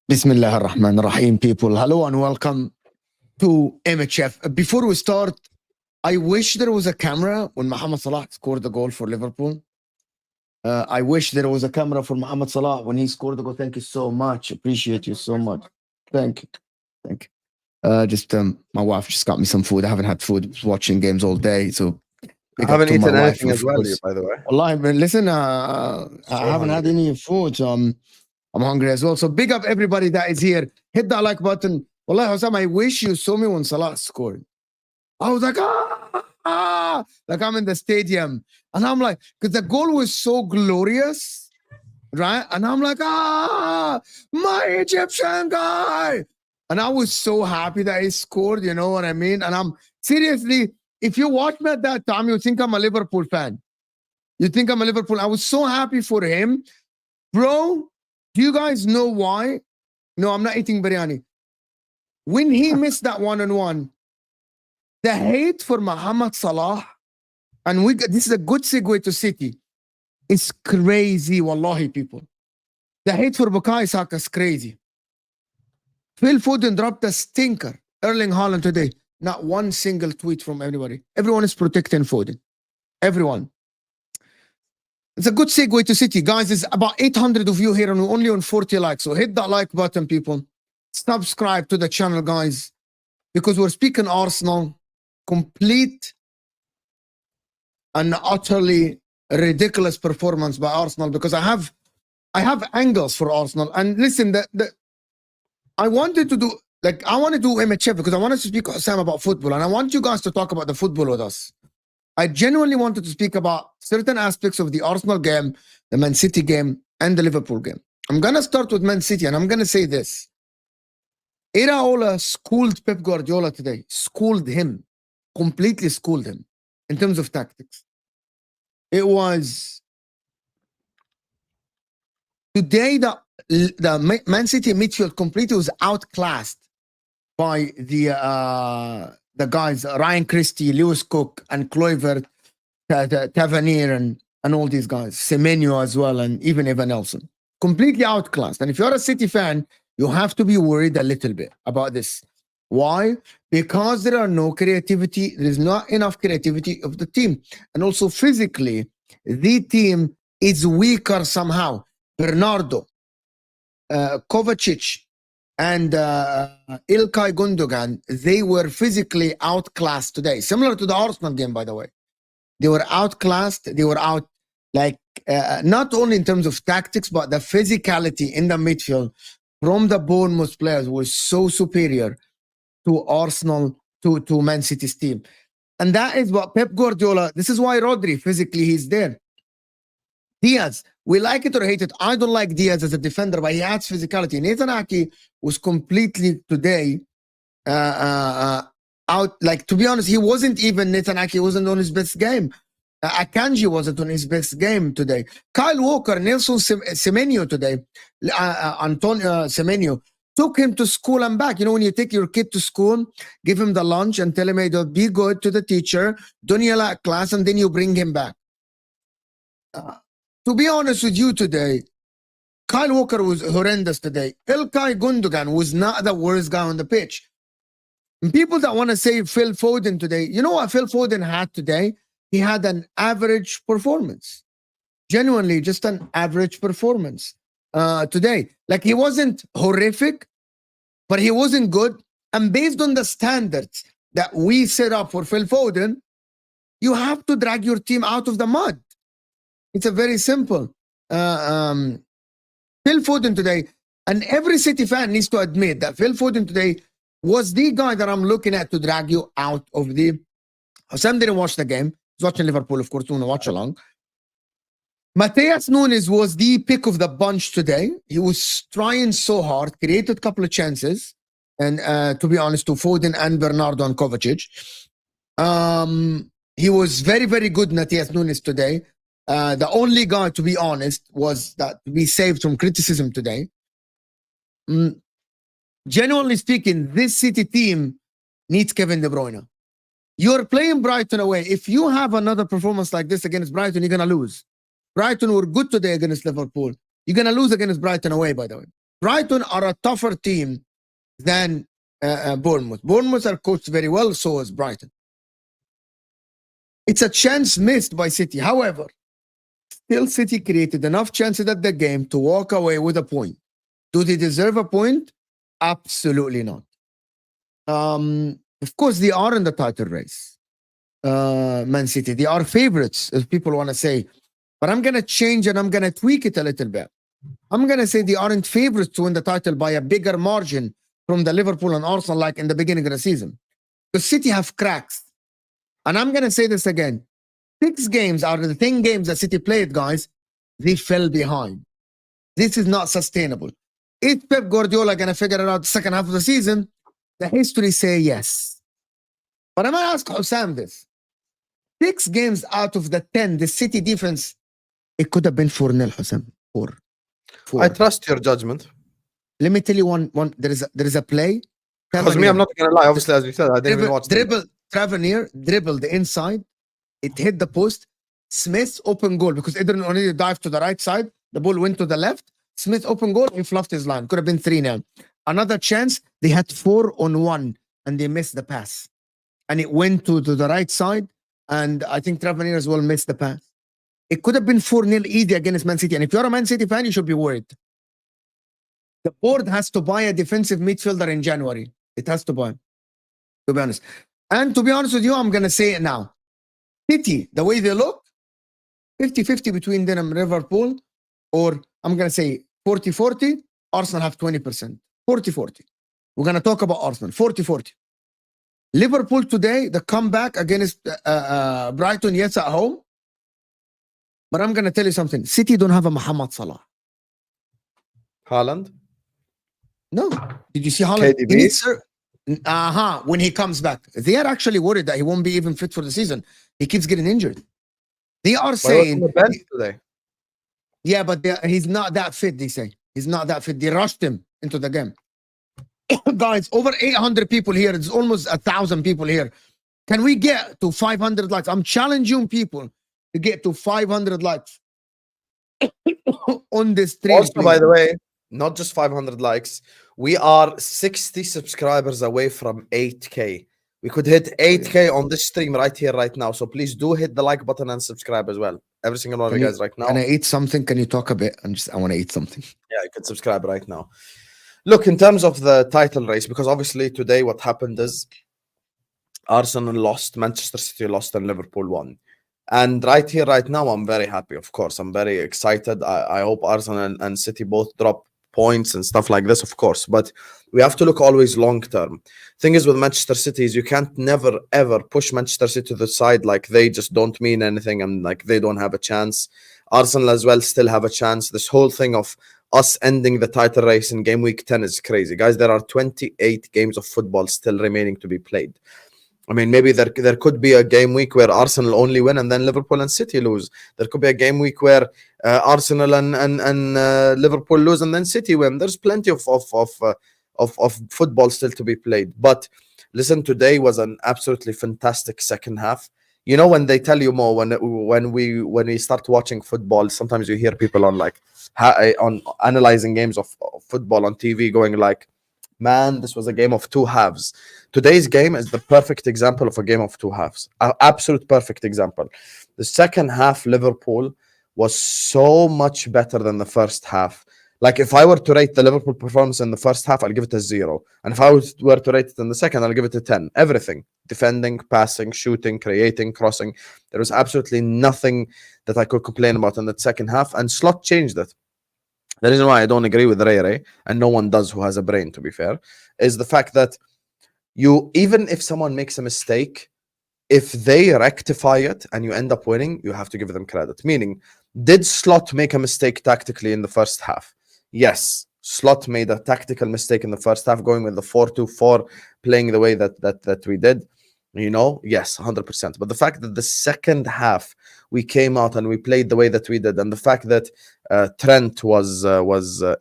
Bismillah ar-Rahman ar-Rahim, people. Hello and welcome to MHF. Before we start, I wish there was a camera when Mohamed Salah scored the goal for Liverpool. I wish there was a camera for Mohamed Salah when he scored the goal. Thank you so much. Appreciate you so much. Thank you. Thank you. My wife just got me some food. I haven't had food watching games all day. So I haven't eaten anything as well, by the way. Allah, listen, I haven't had any food. So I'm hungry as well. So big up everybody that is here. Hit that like button. Wallah, Husam, I wish you saw me when Salah scored. I was like, like I'm in the stadium. And I'm like, because the goal was so glorious, right? And I'm like, my Egyptian guy. And I was so happy that he scored, you know what I mean? And I'm seriously, if you watch me at that time, you think I'm a Liverpool fan. You think I'm a Liverpool. I was so happy for him. Bro, do you guys know why? No, I'm not eating biryani. When he missed that one-on-one, the hate for Mohamed Salah, and this is a good segue to City, it's crazy, wallahi, people. The hate for Bukayo Saka is crazy. Phil Foden dropped a stinker. Erling Haaland today, not one single tweet from anybody. Everyone is protecting Foden. Everyone. It's a good segue to City. Guys, there's about 800 of you here and we're only on 40 likes. So hit that like button, people. Subscribe to the channel, guys. Because we're speaking Arsenal. Complete and utterly ridiculous performance by Arsenal. Because I have angles for Arsenal. And listen, I wanted to do, I want to do MHF because I wanted to speak to Sam about football. And I want you guys to talk about the football with us. I genuinely wanted to speak about certain aspects of the Arsenal game, the Man City game, and the Liverpool game. I'm going to start with Man City, and I'm going to say this. Iraola schooled Pep Guardiola today. Schooled him. Completely schooled him in terms of tactics. It was... Today, the Man City midfield completely was outclassed by the guys, Ryan Christie, Lewis Cook, and Kluivert, Tavernier, and all these guys, Semenyo as well, and even Evan Nelson. Completely outclassed. And if you're a City fan, you have to be worried a little bit about this. Why? Because there are no creativity. There is not enough creativity of the team. And also physically, the team is weaker somehow. Bernardo, Kovacic, and Ilkay Gundogan, they were physically outclassed today. Similar to the Arsenal game, by the way. They were outclassed. They were out, not only in terms of tactics, but the physicality in the midfield from the Bournemouth players was so superior to Arsenal, to Man City's team. And that is what Pep Guardiola, this is why Rodri, physically, he's there. Diaz, we like it or hate it. I don't like Diaz as a defender, but he adds physicality. Nathan Ake was completely today out. To be honest, he wasn't even Nathan Ake. He wasn't on his best game. Akanji wasn't on his best game today. Kyle Walker, Nelson Semenyo today, Antonio Semenyo, took him to school and back. You know, when you take your kid to school, give him the lunch and tell him, hey, be good to the teacher, don't yell at class, and then you bring him back. To be honest with you today, Kyle Walker was horrendous today. Ilkay Gundogan was not the worst guy on the pitch. And people that want to say Phil Foden today, you know what Phil Foden had today? He had an average performance. Genuinely, just an average performance today. Like, he wasn't horrific, but he wasn't good. And based on the standards that we set up for Phil Foden, you have to drag your team out of the mud. It's a very simple. Phil Foden today, and every City fan needs to admit that Phil Foden today was the guy that I'm looking at to drag you out of the... Sam didn't watch the game. He's watching Liverpool, of course, you want to watch along. Mateus Nunes was the pick of the bunch today. He was trying so hard, created a couple of chances, and to be honest, to Foden and Bernardo and Kovacic. He was very, very good, Mateus Nunes, today. The only guy, to be honest, was that we saved from criticism today. Genuinely speaking, this City team needs Kevin De Bruyne. You're playing Brighton away. If you have another performance like this against Brighton, you're going to lose. Brighton were good today against Liverpool. You're going to lose against Brighton away, by the way. Brighton are a tougher team than Bournemouth. Bournemouth are coached very well, so is Brighton. It's a chance missed by City. However, still City created enough chances at the game to walk away with a point. Do they deserve a point? Absolutely not. Of course, they are in the title race. Man City, they are favorites, if people want to say. But I'm going to change and I'm going to tweak it a little bit. I'm going to say they aren't favorites to win the title by a bigger margin from the Liverpool and Arsenal like in the beginning of the season. Because City have cracks. And I'm going to say this again. 6 games out of the 10 games that City played, guys, they fell behind. This is not sustainable. Is Pep Guardiola going to figure it out the second half of the season? The history say yes. But I'm going to ask Husam this. 6 games out of the 10, the City defense, it could have been 4-0, Husam. 4. I trust your judgment. Let me tell you one. There is a play. Because me, I'm not going to lie. Obviously, as you said, I didn't even watch it. Tavernier dribbled the inside. It hit the post. Smith open goal because Ederson only dived to the right side. The ball went to the left. Smith open goal. He fluffed his line. Could have been 3-0. Another chance. They had 4-on-1 and they missed the pass. And it went to the right side. And I think Tavernier as well missed the pass. It could have been 4-0 easy against Man City. And if you're a Man City fan, you should be worried. The board has to buy a defensive midfielder in January. It has to buy, to be honest. And to be honest with you, I'm going to say it now. City, the way they look, 50-50 between them and Liverpool, or I'm going to say 40-40, Arsenal have 20%. 40-40. We're going to talk about Arsenal, 40-40. Liverpool today, the comeback against Brighton, yes, at home. But I'm going to tell you something. City don't have a Mohamed Salah. Haaland? No. Did you see Haaland? KDB? When he comes back. They are actually worried that he won't be even fit for the season. He keeps getting injured. They are saying... the bench today. Yeah, but he's not that fit, they say. He's not that fit. They rushed him into the game. Guys, over 800 people here. It's almost 1,000 people here. Can we get to 500 likes? I'm challenging people to get to 500 likes on this stream. Also, by the way, not just 500 likes. We are 60 subscribers away from 8K. We could hit 8K on this stream right here, right now. So please do hit the like button and subscribe as well. Every single one of you guys right now. Can I eat something? Can you talk a bit? I want to eat something. Yeah, you can subscribe right now. Look, in terms of the title race, because obviously today what happened is Arsenal lost, Manchester City lost, and Liverpool won. And right here, right now, I'm very happy, of course. I'm very excited. I hope Arsenal and City both drop points and stuff like this, of course. But we have to look always long-term. Thing is with Manchester City is you can't never, ever push Manchester City to the side like they just don't mean anything and like they don't have a chance. Arsenal as well still have a chance. This whole thing of us ending the title race in game week 10 is crazy. Guys, there are 28 games of football still remaining to be played. I mean, maybe there could be a game week where Arsenal only win and then Liverpool and City lose. There could be a game week where Arsenal and Liverpool lose and then City win. There's plenty of football still to be played. But listen, today was an absolutely fantastic second half. You know, when they tell you more, when we start watching football, sometimes you hear people on analyzing games of football on TV going like, man, this was a game of 2 halves. Today's game is the perfect example of a game of 2 halves. An absolute perfect example. The second half, Liverpool was so much better than the first half. Like, if I were to rate the Liverpool performance in the first half, I'll give it a 0. And if I were to rate it in the second, I'll give it a 10. Everything. Defending, passing, shooting, creating, crossing. There was absolutely nothing that I could complain about in that second half. And Slot changed it. The reason why I don't agree with Ray, and no one does who has a brain, to be fair, is the fact that even if someone makes a mistake, if they rectify it and you end up winning, you have to give them credit. Meaning, did Slot make a mistake tactically in the first half? Yes, Slot made a tactical mistake in the first half, going with the 4-2-4, playing the way that we did. You know, yes, 100%. But the fact that the second half we came out and we played the way that we did, and the fact that Trent was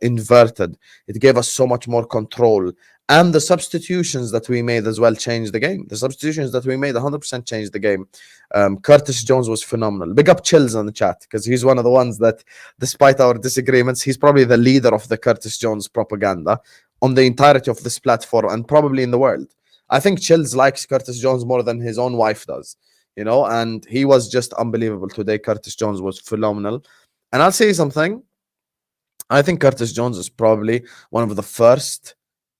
inverted, it gave us so much more control. And the substitutions that we made as well changed the game. The substitutions that we made 100% changed the game. Curtis Jones was phenomenal. Big up Chills on the chat, because he's one of the ones that, despite our disagreements, he's probably the leader of the Curtis Jones propaganda on the entirety of this platform and probably in the world. I think Chills likes Curtis Jones more than his own wife does, you know, and he was just unbelievable today. Curtis Jones was phenomenal. And I'll say something. I think Curtis Jones is probably one of the first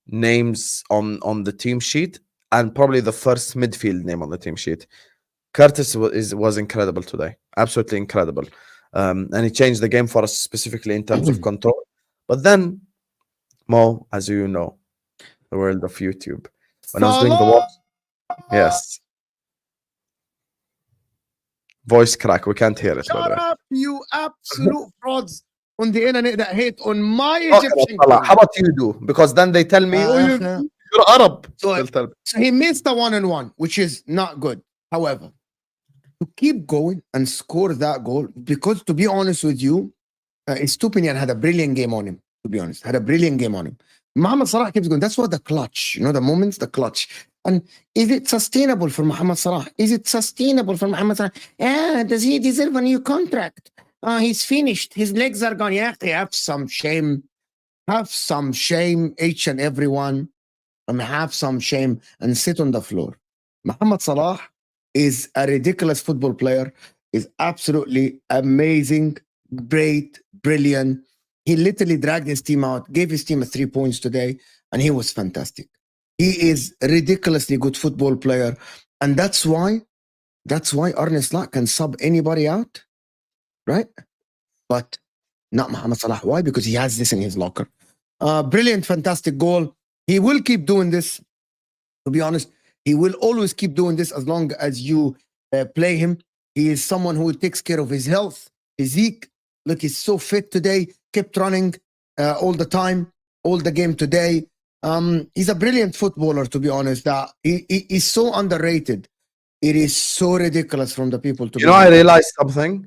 names on the team sheet, and probably the first midfield name on the team sheet. Curtis was incredible today, absolutely incredible, and he changed the game for us specifically in terms of control. But then, Mo, as you know, the world of YouTube, when I was doing the watch, yes, voice crack, we can't hear it. Shut up, you absolute frauds on the internet that hate on my Okay, Egyptian. how about you do? Because then they tell me, you're Arab. So he missed the 1-on-1, which is not good. However, to keep going and score that goal, because to be honest with you, Estupinian had a brilliant game on him. To be honest, had a brilliant game on him. Mohamed Salah keeps going. That's what the clutch, you know, the moments, the clutch. And is it sustainable for Mohamed Salah? Is it sustainable for Mohamed Salah? Does he deserve a new contract? He's finished. His legs are gone. Yeah, have some shame. Have some shame, each and every one. Have some shame and sit on the floor. Mohamed Salah is a ridiculous football player. Is absolutely amazing, great, brilliant. He literally dragged his team out, gave his team 3 points today, and he was fantastic. He is a ridiculously good football player, and that's why Arne Slot can sub anybody out, right? But not Mohamed Salah. Why? Because he has this in his locker. Brilliant, fantastic goal. He will keep doing this. To be honest, he will always keep doing this as long as you play him. He is someone who takes care of his health, physique. Look, he's so fit today. Kept running all the time, all the game today. He's a brilliant footballer, to be honest. He's so underrated. It is so ridiculous from the people to. You know, I realized something.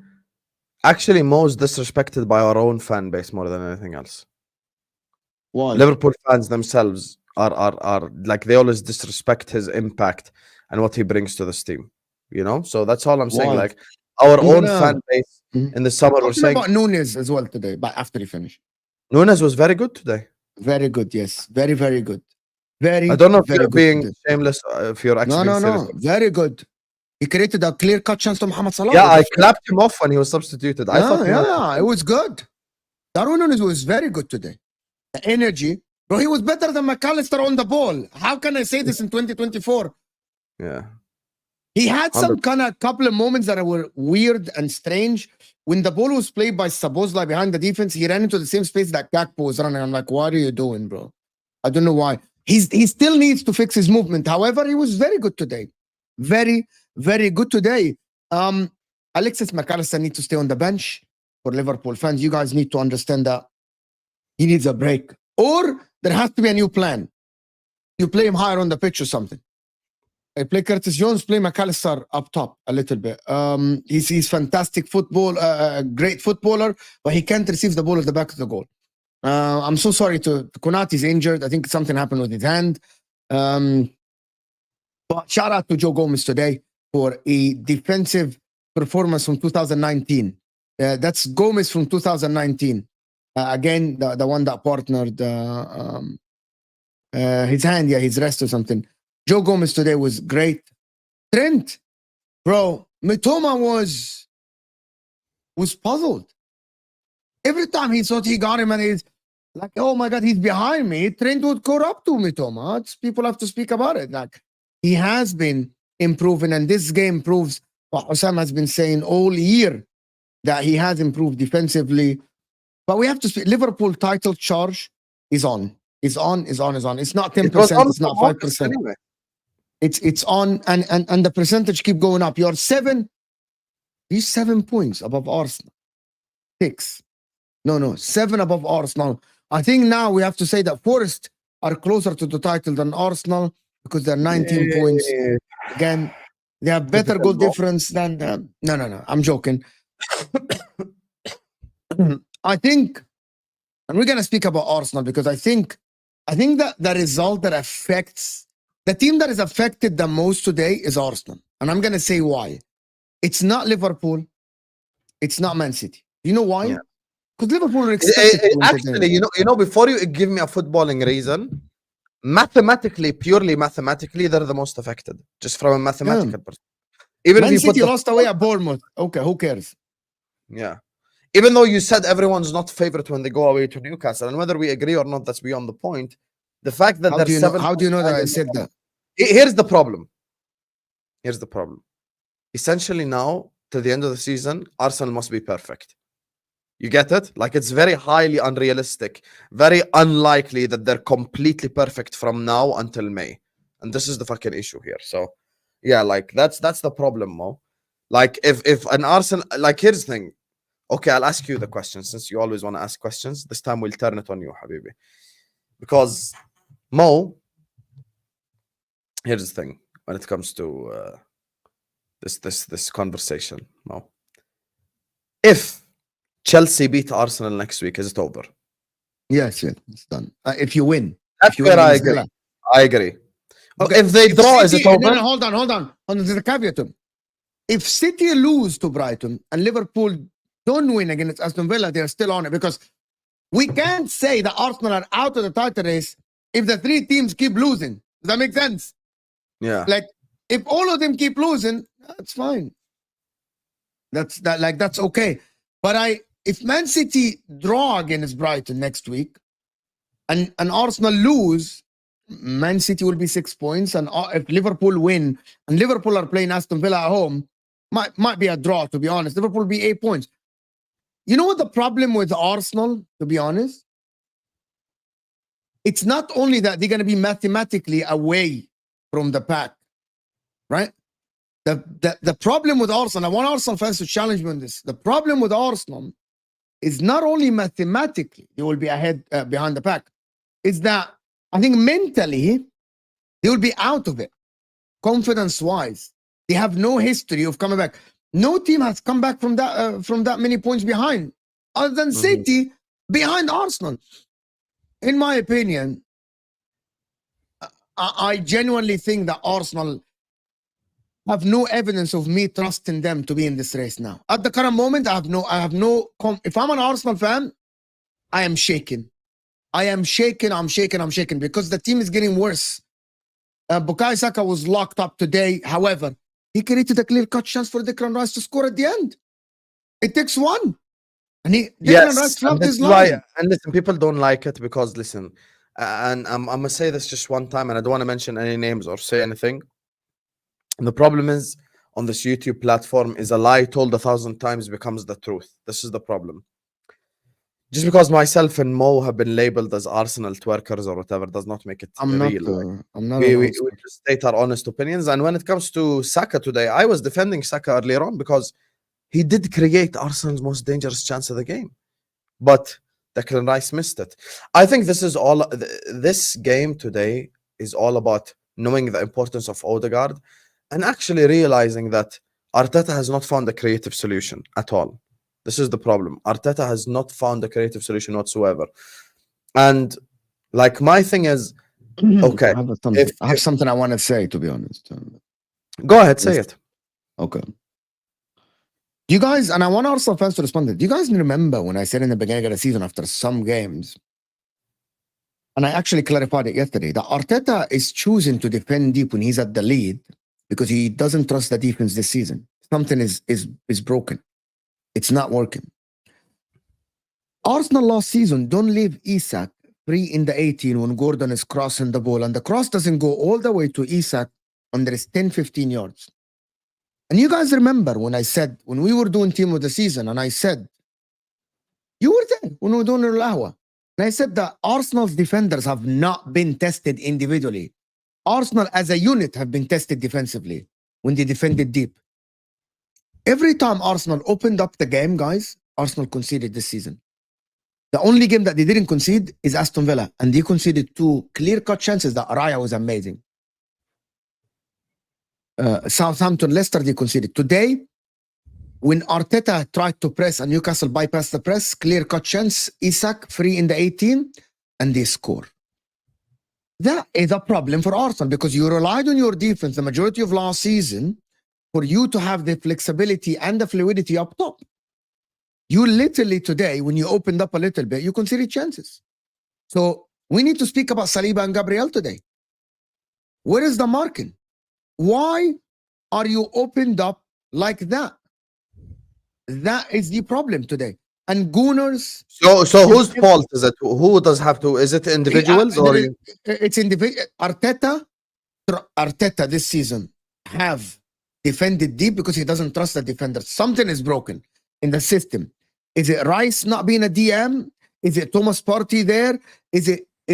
Actually, Mo's disrespected by our own fan base more than anything else. Why? Liverpool fans themselves are like, they always disrespect his impact and what he brings to this team. You know, so that's all I'm saying. Why? Like, our own fan base in the summer were saying about Nunes as well today, but after he finished. Nunes was very good today. Very good, yes. Very, very good. Very. I don't know if very you're good being today. shameless, if you're actually No. Very good. He created a clear-cut chance to Mohamed Salah. Yeah, I clapped him off when he was substituted. I thought it was good. Darwin Nunes was very good today. The energy, bro, he was better than McAllister on the ball. How can I say this in 2024? Yeah. He had some kind of couple of moments that were weird and strange. When the ball was played by Sabozla behind the defense, he ran into the same space that Gakpo was running. I'm like, what are you doing, bro? I don't know why. He still needs to fix his movement. However, he was very good today. Very, very good today. Alexis McAllister needs to stay on the bench. For Liverpool fans, you guys need to understand that he needs a break. Or there has to be a new plan. You play him higher on the pitch or something. I play Curtis Jones, play McAllister up top a little bit. He's fantastic football, great footballer, but he can't receive the ball at the back of the goal. I'm so sorry to Konati's injured. I think something happened with his hand. But shout out to Joe Gomez today for a defensive performance from 2019. That's Gomez from 2019. Again, the one that partnered his hand, his wrist or something. Joe Gomez today was great. Trent, bro, Mitoma was puzzled. Every time he thought he got him and he's like, oh my God, he's behind me. Trent would go up to Mitoma. People have to speak about it. Like, he has been improving, and this game proves what Husam has been saying all year, that he has improved defensively. But we have to speak. Liverpool title charge is on. It's on. It's not 10%. It's not 5%. Anyway. It's on, and the percentage keep going up. You're 7 points above Arsenal. 6. No, 7 above Arsenal. I think now we have to say that Forest are closer to the title than Arsenal because they're 19 points. Again, they have better goal difference than... No. I'm joking. I think, and we're going to speak about Arsenal because I think I think that the result that affects the team that is affected the most today is Arsenal. And I'm going to say why. It's not Liverpool. It's not Man City. You know why? Yeah. Because Liverpool are expected to win Actually, today. you know, before you give me a footballing reason, mathematically, purely mathematically, they're the most affected, just from a mathematical perspective. Even if Man you put City the lost away at Bournemouth. Okay, who cares? yeah, even though you said everyone's not favorite when they go away to Newcastle, and whether we agree or not, that's beyond the point. The fact that How they're do you know? 7 How do you know that behind I in said that? Here's the problem. Here's the problem. Essentially, now to the end of the season, Arsenal must be perfect. You get it? Like, it's very highly unrealistic, very unlikely that they're completely perfect from now until May. And this is the fucking issue here. So yeah, like that's the problem, Mo. Like if an Arsenal, like, here's the thing. Okay, I'll ask you the question since you always want to ask questions. This time we'll turn it on you, Habibi. Because Mo, here's the thing when it comes to this conversation, Mo. If Chelsea beat Arsenal next week, is it over? Yes, it's done. If you win, That's if you where win I against agree. Villa. I agree. But Okay. if they draw, is it City, over? no, hold on. There's a caveat. If City lose to Brighton and Liverpool don't win against Aston Villa, they're still on it because we can't say that Arsenal are out of the title race if the three teams keep losing. Does that make sense? Yeah. Like, if all of them keep losing, that's fine. That's okay. But if Man City draw against Brighton next week and Arsenal lose, Man City will be 6 points. And if Liverpool win and Liverpool are playing Aston Villa at home, might be a draw, to be honest. Liverpool will be 8 points. You know what the problem with Arsenal, to be honest? It's not only that they're going to be mathematically away from the pack, right? The problem with Arsenal, I want Arsenal fans to challenge me on this. The problem with Arsenal is not only mathematically they will be ahead behind the pack, it's that I think mentally they will be out of it, confidence-wise. They have no history of coming back. No team has come back from that many points behind, other than City behind Arsenal. In my opinion, I genuinely think that Arsenal have no evidence of me trusting them to be in this race now. At the current moment, I have no. If I'm an Arsenal fan, I am shaking. I'm shaking because the team is getting worse. Bukayo Saka was locked up today. However, he created a clear-cut chance for Declan Rice to score at the end. It takes one. And Declan Rice flubbed his line. And listen, people don't like it because, listen, and I'm going to say this just one time, and I don't want to mention any names or say anything. And the problem is, on this YouTube platform, is a lie told 1,000 times becomes the truth. This is the problem. Just because myself and Mo have been labeled as Arsenal twerkers or whatever does not make it real. I'm not. We just state our honest opinions. And when it comes to Saka today, I was defending Saka earlier on because he did create Arsenal's most dangerous chance of the game. But Declan Rice missed it. I think this is all. This game today is all about knowing the importance of Odegaard and actually realizing that Arteta has not found a creative solution at all. This is the problem. Arteta has not found a creative solution whatsoever. And like, my thing is, okay, I have something I want to say, to be honest. Go ahead, say it. Okay. Do you guys, and I want Arsenal fans to respond to it, do you guys remember when I said in the beginning of the season after some games, and I actually clarified it yesterday, that Arteta is choosing to defend deep when he's at the lead because he doesn't trust the defense this season. Something is broken. It's not working. Arsenal last season don't leave Isak free in the 18 when Gordon is crossing the ball, and the cross doesn't go all the way to Isak and there is 10, 15 yards. And you guys remember when I said, when we were doing team of the season, and I said, you were there when we were doing Al-Ahwa, and I said that Arsenal's defenders have not been tested individually. Arsenal as a unit have been tested defensively when they defended deep. Every time Arsenal opened up the game, guys, Arsenal conceded this season. The only game that they didn't concede is Aston Villa, and they conceded 2 clear-cut chances that Raya was amazing. Southampton, Leicester, they conceded. Today, when Arteta tried to press and Newcastle bypassed the press, clear-cut chance, Isak free in the 18, and they score. That is a problem for Arsenal because you relied on your defense the majority of last season for you to have the flexibility and the fluidity up top. You literally today, when you opened up a little bit, you conceded chances. So we need to speak about Saliba and Gabriel today. Where is the marking? Why are you opened up like that? That is the problem today. And Gunners. So whose fault is it? Who does have to? Is it individuals or? It's individual. Arteta this season have defended deep because he doesn't trust the defender. Something is broken in the system. Is it Rice not being a DM? Is it Thomas Partey there? Is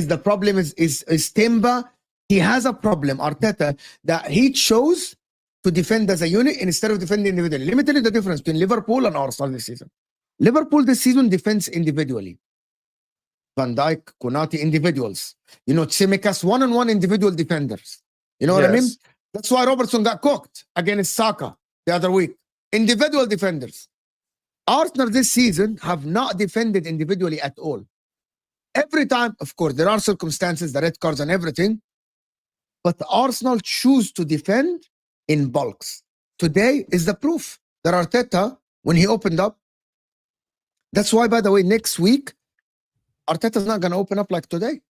the problem is Timba? He has a problem, Arteta, that he chose to defend as a unit instead of defending individually. Let me tell you the difference between Liverpool and Arsenal this season. Liverpool this season defends individually. Van Dijk, Konate, individuals. You know, Tsimikas, one-on-one individual defenders. You know what I mean? That's why Robertson got cooked against Saka the other week. Individual defenders. Arsenal this season have not defended individually at all. Every time, of course, there are circumstances, the red cards and everything, but Arsenal choose to defend in bulks. Today is the proof that Arteta, when he opened up, that's why, by the way, next week, Arteta's not going to open up like today.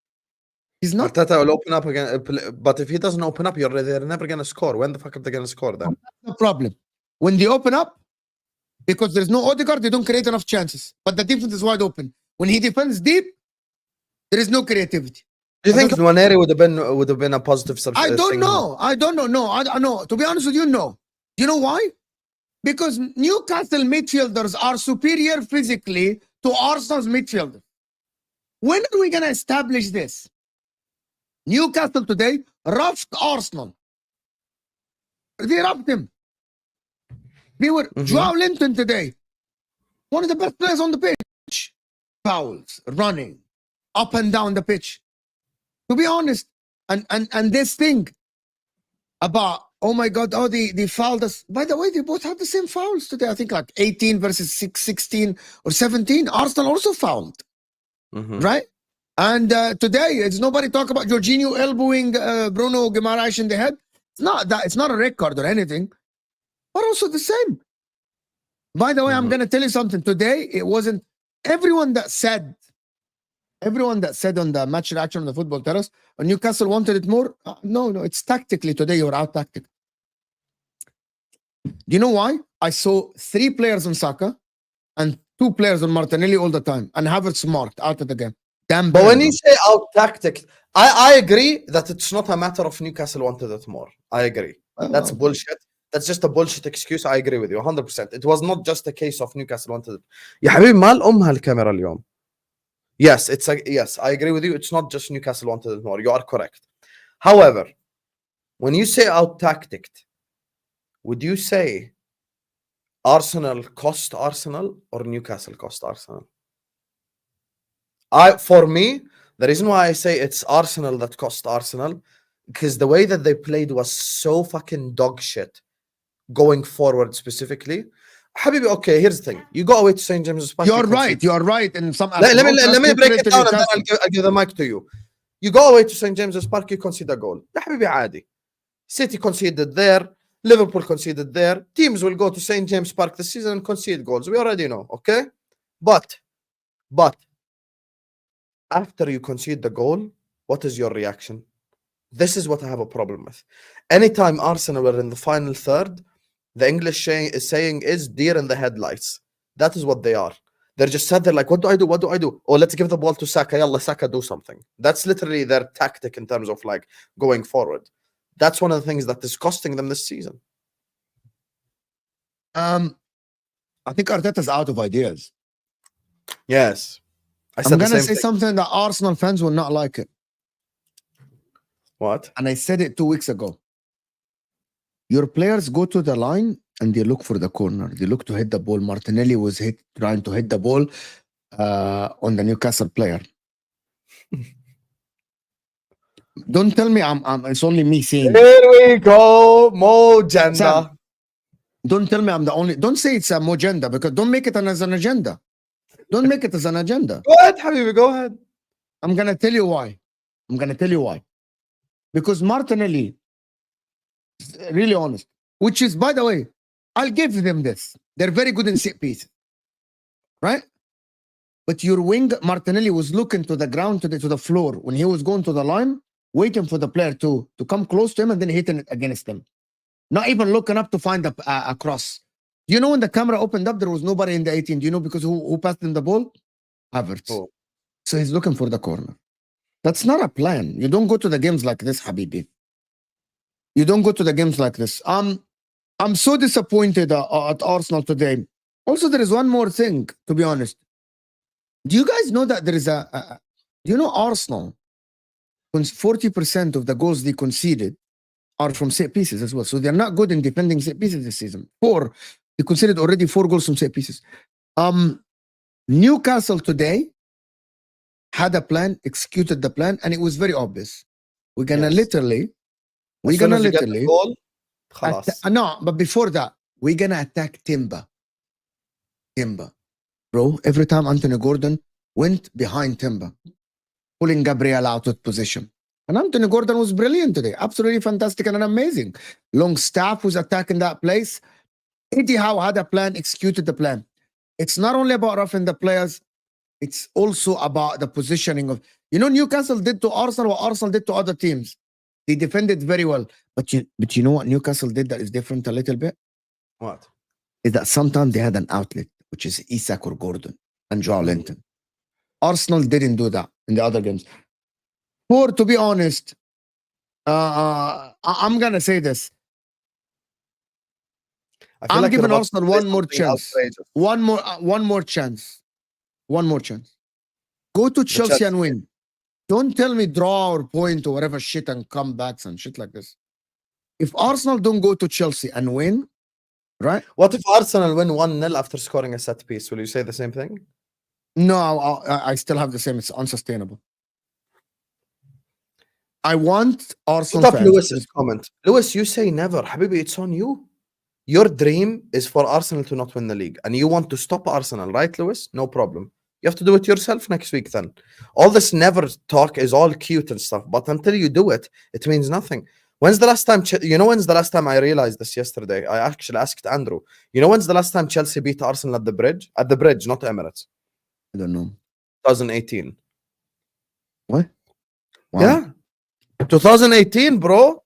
He's not. Arteta will open up again, but if he doesn't open up, they're never going to score. When the fuck are they going to score then? That's the problem. When they open up, because there's no Odegaard, they don't create enough chances. But the defense is wide open. When he defends deep, there is no creativity. Do you think Nwaneri would have been a positive substitution? I don't know. No, I know. To be honest with you, no. You know why? Because Newcastle midfielders are superior physically to Arsenal's midfielders. When are we going to establish this? Newcastle today roughed Arsenal. They roughed him. They were Joao Linton today, one of the best players on the pitch. Fouls, running up and down the pitch. To be honest, and this thing about, oh my God, they fouled us. By the way, they both had the same fouls today. I think like 18 versus 16 or 17. Arsenal also fouled, right? And today, it's nobody talk about Jorginho elbowing Bruno Guimaraes in the head. It's not that. It's not a record or anything. But also the same. By the way, I'm going to tell you something. Today, it wasn't everyone that said on the match reaction on the football terrace, Newcastle wanted it more. No, it's tactically today you're out tactic. Do you know why? I saw 3 players on Saka and 2 players on Martinelli all the time, and Havertz marked out of the game. Damn. But when you say out tactic, I agree that it's not a matter of Newcastle wanted it more. I agree. That's bullshit. That's just a bullshit excuse. I agree with you 100%. It was not just a case of Newcastle wanted it. يا حبيبي مال أمها الكاميرا اليوم. Yes, yes, I agree with you. It's not just Newcastle wanted it more. You are correct. However, when you say out tacticked, would you say Arsenal cost Arsenal or Newcastle cost Arsenal? For me, the reason why I say it's Arsenal that cost Arsenal, because the way that they played was so fucking dog shit going forward specifically. Habibi, okay, here's the thing. You go away to St. James's Park. You're right. And some let me break it down and then I'll give the mic to you. You go away to St. James's Park, you concede a goal. يا حبيبي عادي. City conceded there. Liverpool conceded there. Teams will go to St. James Park this season and concede goals. We already know, okay? But after you concede the goal, what is your reaction? This is what I have a problem with. Anytime Arsenal were in the final third, the English saying is deer in the headlights. That is what they are. They're just sat there like, what do I do? What do I do? Oh, let's give the ball to Saka. Yalla, Saka, do something. That's literally their tactic in terms of like going forward. That's one of the things that is costing them this season. I think Arteta's out of ideas. Yes. I'm going to say something that Arsenal fans will not like it. What? And I said it 2 weeks ago. Your players go to the line and they look for the corner. They look to hit the ball. Martinelli was trying to hit the ball on the Newcastle player. Don't tell me it's only me saying. Here we go, Mojenda. Sam, don't tell me I'm the only. Don't say it's a Mojenda because don't make it as an agenda. Don't make it as an agenda. Go ahead, Habibi, go ahead. I'm gonna tell you why. because Martinelli, really honest, which is, by the way, I'll give them this. They're very good in set pieces, right? But your wing, Martinelli, was looking to the ground, to the floor when he was going to the line, waiting for the player to come close to him and then hitting it against him. Not even looking up to find a cross. You know, when the camera opened up, there was nobody in the 18. Do you know because who passed him the ball? Havertz. Oh. So he's looking for the corner. That's not a plan. You don't go to the games like this, Habibi. You don't go to the games like this. I'm so disappointed at Arsenal today. Also, there is one more thing, to be honest. Do you guys know that there is do you know Arsenal, 40% of the goals they conceded are from set pieces as well. So they're not good in defending set pieces this season. They conceded already 4 goals from set pieces. Newcastle today had a plan, executed the plan, and it was very obvious. We're gonna literally goal, no, but before that, we're gonna attack Timber. Bro, every time Anthony Gordon went behind Timber, pulling Gabriel out of position. And Anthony Gordon was brilliant today. Absolutely fantastic and amazing. Longstaff was attacking that place. Eddie Howe had a plan, executed the plan. It's not only about roughing the players, it's also about the positioning of, Newcastle did to Arsenal what Arsenal did to other teams. They defended very well. But you know what Newcastle did that is different a little bit? What? Is that sometimes they had an outlet, which is Isak or Gordon and Joe Linton. Arsenal didn't do that in the other games. To be honest, I'm going to say this. I'm giving Arsenal one more chance. One more chance. Go to Chelsea and win. Don't tell me draw or point or whatever shit and comebacks and shit like this. If Arsenal don't go to Chelsea and win, right? What if Arsenal win 1-0 after scoring a set piece? Will you say the same thing? No, I still have the same. It's unsustainable. I want Arsenal fans. Lewis's comment. Lewis, you say never. Habibi, it's on you. Your dream is for Arsenal to not win the league. And you want to stop Arsenal, right, Lewis? No problem. You have to do it yourself next week then. All this never talk is all cute and stuff. But until you do it, it means nothing. When's the last time I realized this yesterday? I actually asked Andrew. When's the last time Chelsea beat Arsenal at the bridge? At the bridge, not Emirates. I don't know. 2018. What? Wow. Yeah. 2018, bro.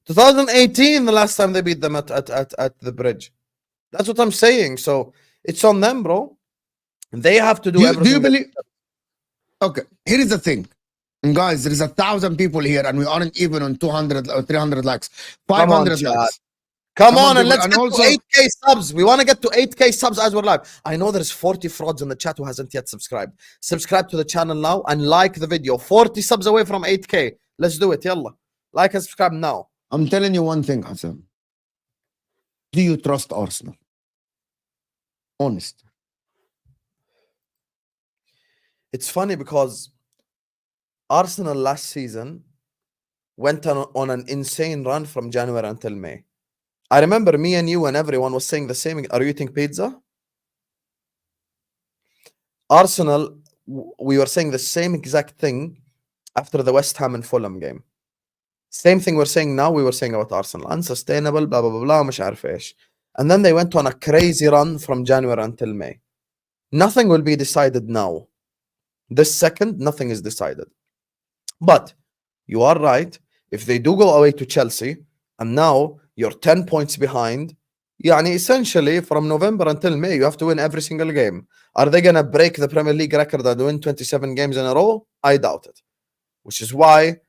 2018, the last time they beat them at the bridge. That's what I'm saying. So it's on them, bro. They have to do everything. Do you believe? Okay, here is the thing. And guys, there is 1,000 people here and we aren't even on 200 or 300 likes. 500 likes. Come on, and let's get to 8K subs. We want to get to 8K subs as we're live. I know there's 40 frauds in the chat who hasn't yet subscribed. Subscribe to the channel now and like the video. 40 subs away from 8K. Let's do it. Yalla. Like and subscribe now. I'm telling you one thing, Husam. Do you trust Arsenal? Honest. It's funny because Arsenal last season went on an insane run from January until May. I remember me and you and everyone was saying the same. Are you eating pizza? Arsenal, we were saying the same exact thing after the West Ham and Fulham game. Same thing we're saying now, we were saying about Arsenal. Unsustainable, blah, blah, blah, blah, مش عارف إيش. And then they went on a crazy run from January until May. Nothing will be decided now. This second, nothing is decided. But you are right. If they do go away to Chelsea, and now you're 10 points behind, يعني essentially from November until May, you have to win every single game. Are they going to break the Premier League record and win 27 games in a row? I doubt it. Which is why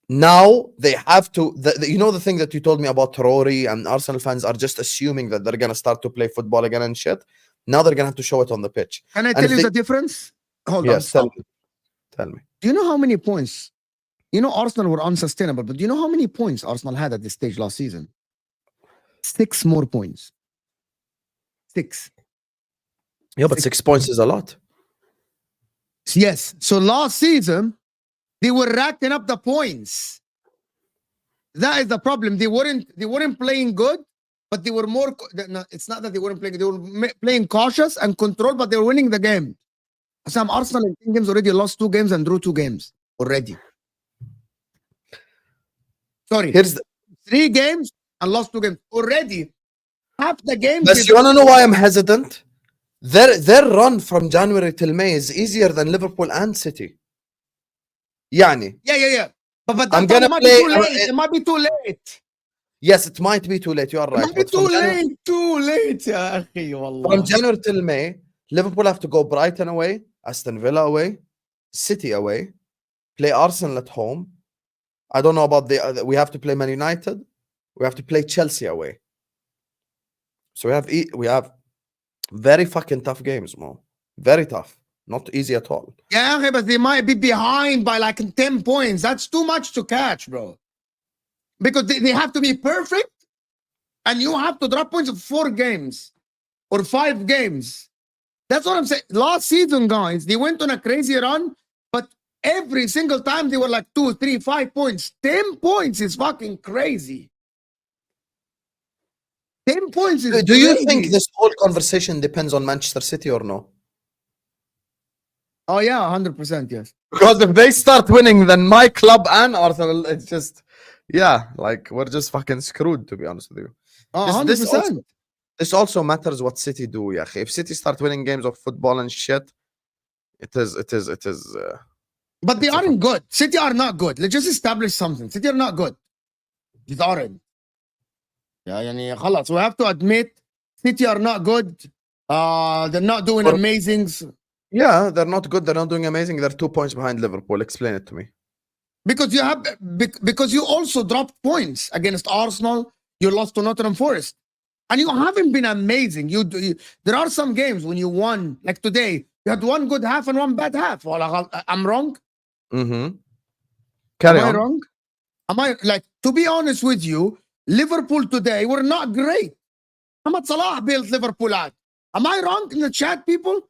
now they have to, the thing that you told me about Rory and Arsenal fans are just assuming that they're going to start to play football again and shit. Now they're going to have to show it on the pitch. Can I tell you the difference? Hold on. Tell me. Do you know how many points? Arsenal were unsustainable, but do you know how many points Arsenal had at this stage last season? 6 more points. 6. Yeah, but 6 points is a lot. Yes. So last season, they were racking up the points. That is the problem. They weren't playing good, but they were more. No, it's not that they weren't playing. They were playing cautious and controlled, but they were winning the game. Some Arsenal in 10 games already lost 2 games and drew 2 games already. Sorry, Here's the, 3 games and lost 2 games. Already, half the games. but you want to know why I'm hesitant? Their run from January till May is easier than Liverpool and City. يعني. Yeah. But I'm that gonna it might play. be too late. It might be too late. Yes, it might be too late. You are It right. might be But from too late يا أخي والله. from January till May, Liverpool have to go Brighton away, Aston Villa away, City away, play Arsenal at home. I don't know about the other. We have to play Man United. We have to play Chelsea away. So we have very fucking tough games, Mo. Very tough. Not easy at all. Yeah, okay, but they might be behind by like 10 points. That's too much to catch, bro. Because they have to be perfect, and you have to drop points of 4 games or 5 games. That's what I'm saying. Last season, guys, they went on a crazy run, but every single time they were like 2, 3, 5 points. 10 points is fucking crazy. 10 points is Do you crazy. think this whole conversation depends on Manchester City or no? Oh, yeah, 100%, yes. Because if they start winning, then my club and Arsenal, it's just, yeah, like we're just fucking screwed, to be honest with you. Oh, This 100%. This also matters what City do, yeah. If City start winning games of football and shit, it is. But they it's a aren't good. City are not good. Let's just establish something. City are not good. They aren't. Yeah, يعني خلاص. We have to admit City are not good. They're not doing amazing. Yeah, they're not good. They're not doing amazing. They're 2 points behind Liverpool. Explain it to me. Because you also dropped points against Arsenal. You lost to Nottingham Forest, and you haven't been amazing. There are some games when you won, like today. You had 1 good half and 1 bad half. Well, I'm wrong. Mm-hmm. Carry Am on. I wrong? Am I like, to be honest with you? Liverpool today were not great. Mohamed Salah built Liverpool out. Am I wrong in the chat, people?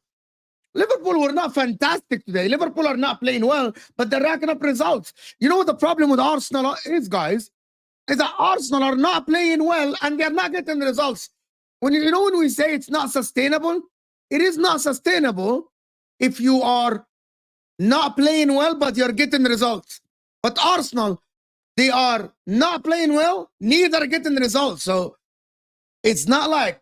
Liverpool were not fantastic today. Liverpool are not playing well, but they're racking up results. You know what the problem with Arsenal is, guys? Is that Arsenal are not playing well and they're not getting the results. When we say it's not sustainable, it is not sustainable if you are not playing well, but you're getting the results. But Arsenal, they are not playing well, neither getting the results. So it's not like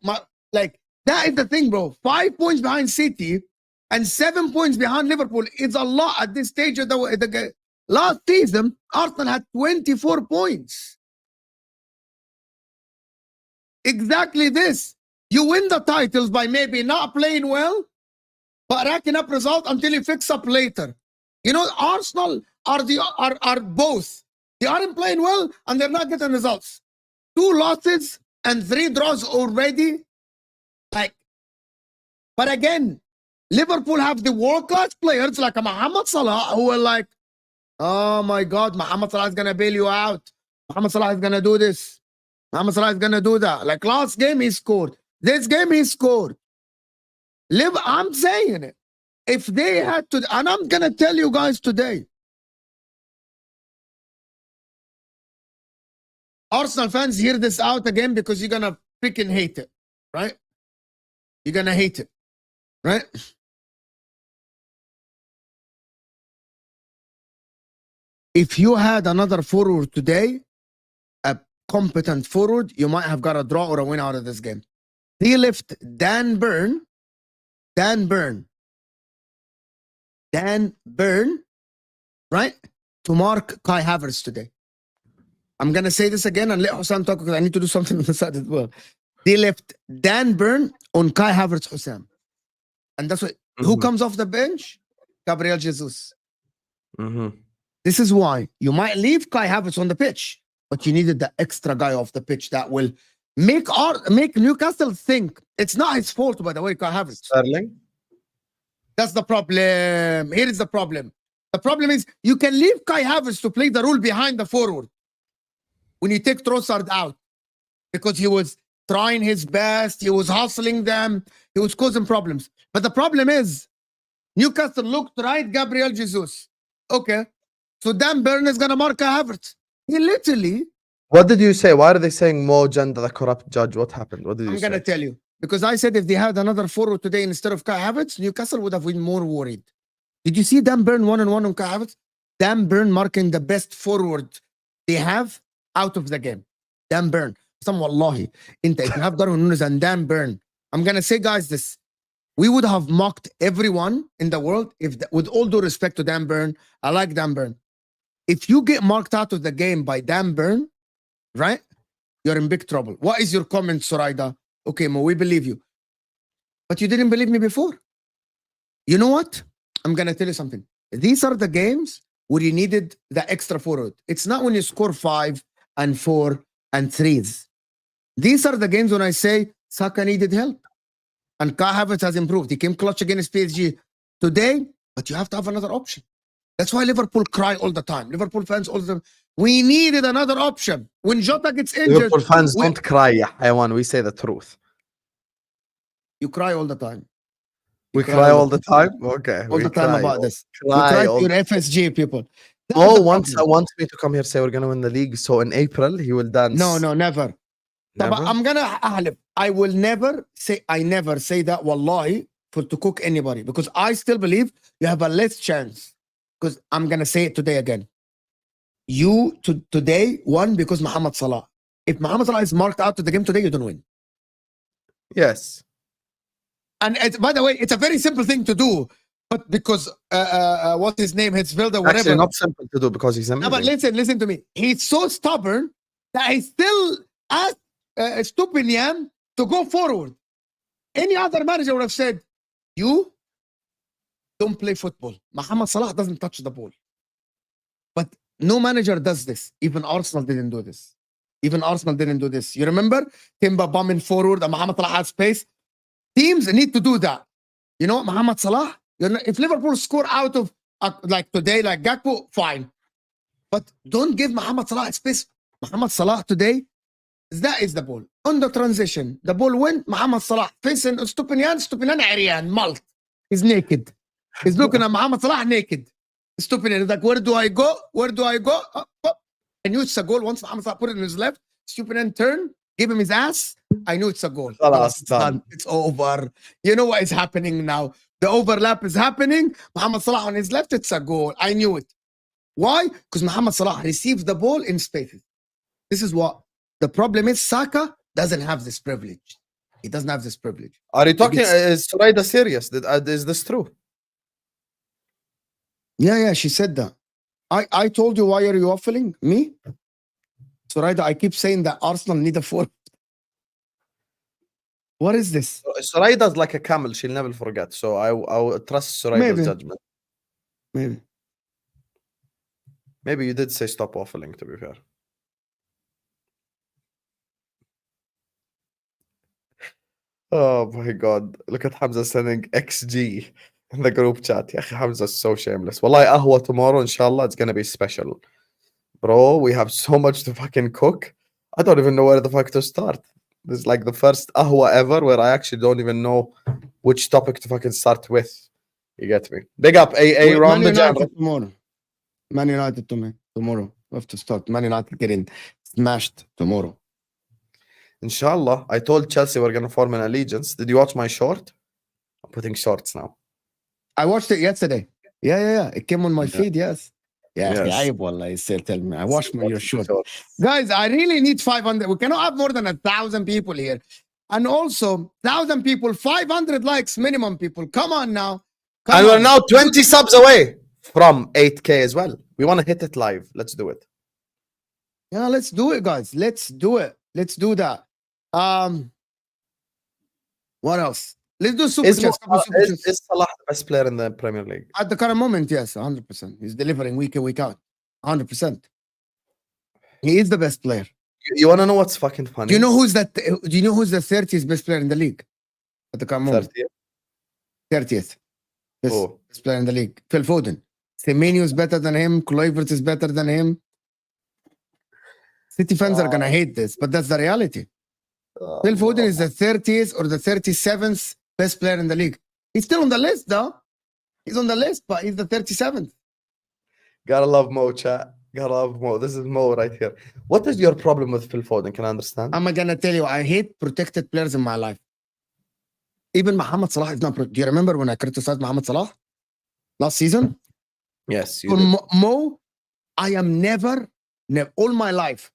that is the thing, bro. 5 points behind City and 7 points behind Liverpool is a lot at this stage of the game. Last season, Arsenal had 24 points. Exactly this. You win the titles by maybe not playing well, but racking up results until you fix up later. You know, Arsenal are both. They aren't playing well and they're not getting results. 2 losses and 3 draws already. But again, Liverpool have the world-class players like Mohamed Salah who are like, oh my God, Mohamed Salah is gonna bail you out. Mohamed Salah is gonna do this. Mohamed Salah is gonna do that. Like last game he scored. This game he scored. I'm saying it. If they had to, and I'm gonna tell you guys today, Arsenal fans, hear this out again because you're gonna freaking hate it, right? You're gonna hate it, right? If you had another forward today, a competent forward, you might have got a draw or a win out of this game. They left Dan Burn, right, to mark Kai Havertz today. I'm going to say this again and let Husam talk because I need to do something on the side as well. They left Dan Burn on Kai Havertz, Husam. And that's what, who comes off the bench? Gabriel Jesus. This is why you might leave Kai Havertz on the pitch, but you needed the extra guy off the pitch that will make Newcastle think it's not his fault, by the way, Kai Havertz. Sterling? That's the problem. Here is the problem. The problem is you can leave Kai Havertz to play the role behind the forward when you take Trossard out because he was trying his best. He was hustling them. He was causing problems. But the problem is Newcastle looked right, Gabriel Jesus. Okay. So Dan Burn is going to mark Kai Havertz. He literally... What did you say? Why are they saying Mo Janda, the corrupt judge? What happened? What did you say? I'm going to tell you. Because I said if they had another forward today instead of Kai Havertz, Newcastle would have been more worried. Did you see Dan Burn 1-on-1 on Kai Havertz? Dan Burn marking the best forward they have out of the game. Dan Burn. Some wallahi. If you have Darwin Nunes and Dan Burn, I'm gonna say, guys, this. We would have mocked everyone in the world if, with all due respect to Dan Burn, I like Dan Burn. If you get marked out of the game by Dan Burn, right, you're in big trouble. What is your comment, Soraida? Okay, Mo, we believe you. But you didn't believe me before. You know what? I'm going to tell you something. These are the games where you needed the extra forward. It's not when you score 5 and 4 and 3s. These are the games when I say Saka needed help. And Kai Havertz has improved. He came clutch against PSG today, but you have to have another option. That's why Liverpool cry all the time. Liverpool fans all the time. We needed another option. When Jota gets injured, Liverpool fans don't cry, ya Haywan. We say the truth. You cry all the time. We cry all the time? Okay. All we the time cry. about this. You Cry cry all to your FSG people. That's Oh, the wants problem. me to come here say we're gonna win the league. So in April he will dance. No, never. Never? I'm gonna ahlif. I will never say that wallahi to cook anybody, because I still believe you have a less chance. Because I'm gonna say it today again. You today won because Mohamed Salah. If Mohamed Salah is marked out of the game today, you don't win. Yes. And by the way, it's a very simple thing to do, but because what's his name, Hitzfeld or whatever. Actually, not simple to do because he's amazing. No, but listen to me. He's so stubborn that he still asked Stupinian to go forward. Any other manager would have said, you don't play football. Mohamed Salah doesn't touch the ball. But no manager does this. Even Arsenal didn't do this. You remember? Timber bombing forward and Mohamed Salah has space. Teams need to do that. You know what, Mohamed Salah? If Liverpool score out of like today, like Gakpo, fine. But don't give Mohamed Salah space. Mohamed Salah today, that is the ball. On the transition, the ball went, Mohamed Salah facing Stupinian Arian, malt. He's naked. He's looking at Mohamed Salah naked. Stupinian is like, where do I go? Up. I knew it's a goal. Once Mohamed Salah put it in his left, Stupinian turn, give him his ass. I knew it's a goal. It's done. It's over. You know what is happening now? The overlap is happening. Mohamed Salah on his left, it's a goal. I knew it. Why? Because Mohamed Salah receives the ball in spaces. This is what the problem is. Saka doesn't have this privilege. He doesn't have this privilege. Are you talking? Is Soraida serious? Is this true? Yeah, she said that. I told you, why are you waffling? Me? Soraida, I keep saying that Arsenal need a forward. What is this? Soraida's like a camel. She'll never forget. So I'll trust Soraida's judgment. Maybe you did say stop waffling, to be fair. Oh my God. Look at Hamza sending XG in the group chat. Yeah, Hamza's so shameless. Wallahi, ahwa tomorrow, inshallah, it's going to be special. Bro, we have so much to fucking cook. I don't even know where the fuck to start. This is like the first ahwa ever where I actually don't even know which topic to fucking start with. You get me? Big up, AA Ron the tomorrow. Man United tomorrow. We have to start. Man United getting smashed tomorrow. Inshallah. I told Chelsea we're going to form an allegiance. Did you watch my short? I'm putting shorts now. I watched it yesterday. Yeah. It came on my feed, yes. Yeah, Yes. I still tell me. I watched your short. Guys, I really need 500. We cannot have more than 1,000 people here. And also, 1,000 people, 500 likes minimum, people. Come on now. And we're now 20 subs away from 8K as well. We want to hit it live. Let's do it. Yeah, let's do it, guys. Let's do it. Let's do that. What else? Let's do super chats. Is Salah the best player in the Premier League? At the current moment, yes, 100%. He's delivering week in, week out. 100%. He is the best player. You want to know what's fucking funny? Do you know who's the 30th best player in the league? At the current moment. 30th. Best player in the league. Phil Foden. Semenyo is better than him. Kluivert is better than him. City fans are going to hate this, but that's the reality. Phil Foden is the 30th or the 37th best player in the league. He's still on the list, though. He's on the list, but he's the 37th. Gotta love Mo, chat. Gotta love Mo. This is Mo right here. What is your problem with Phil Foden? Can I understand? I'm going to tell you, I hate protected players in my life. Even Mohamed Salah is not. Do you remember when I criticized Mohamed Salah last season? Yes. For Mo, I am never, all my life,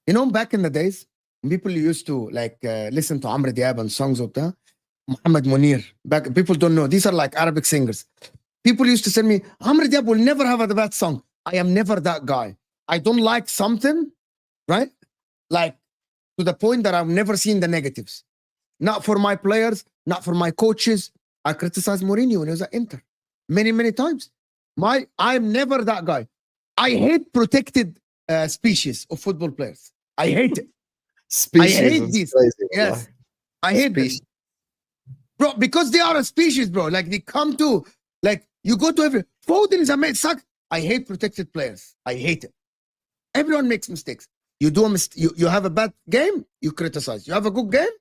You know, back in the days, when people used to like listen to Amr Diab and songs of that, Muhammad Munir. Back, people don't know. These are like Arabic singers. People used to send me, Amr Diab will never have a bad song. I am never that guy. I don't like something, right? Like to the point that I've never seen the negatives. Not for my players, not for my coaches. I criticized Mourinho when he was at Inter many, many times. I'm never that guy. I hate protected species of football players. I hate it. Species. I hate is these. crazy, Yes, wallah. I hate Species. this, bro, because they are a species, bro. Like they come to, like you go to every Foden is a mate. Suck. I hate protected players. I hate it. Everyone makes mistakes. You do a you have a bad game, you criticize. You have a good game,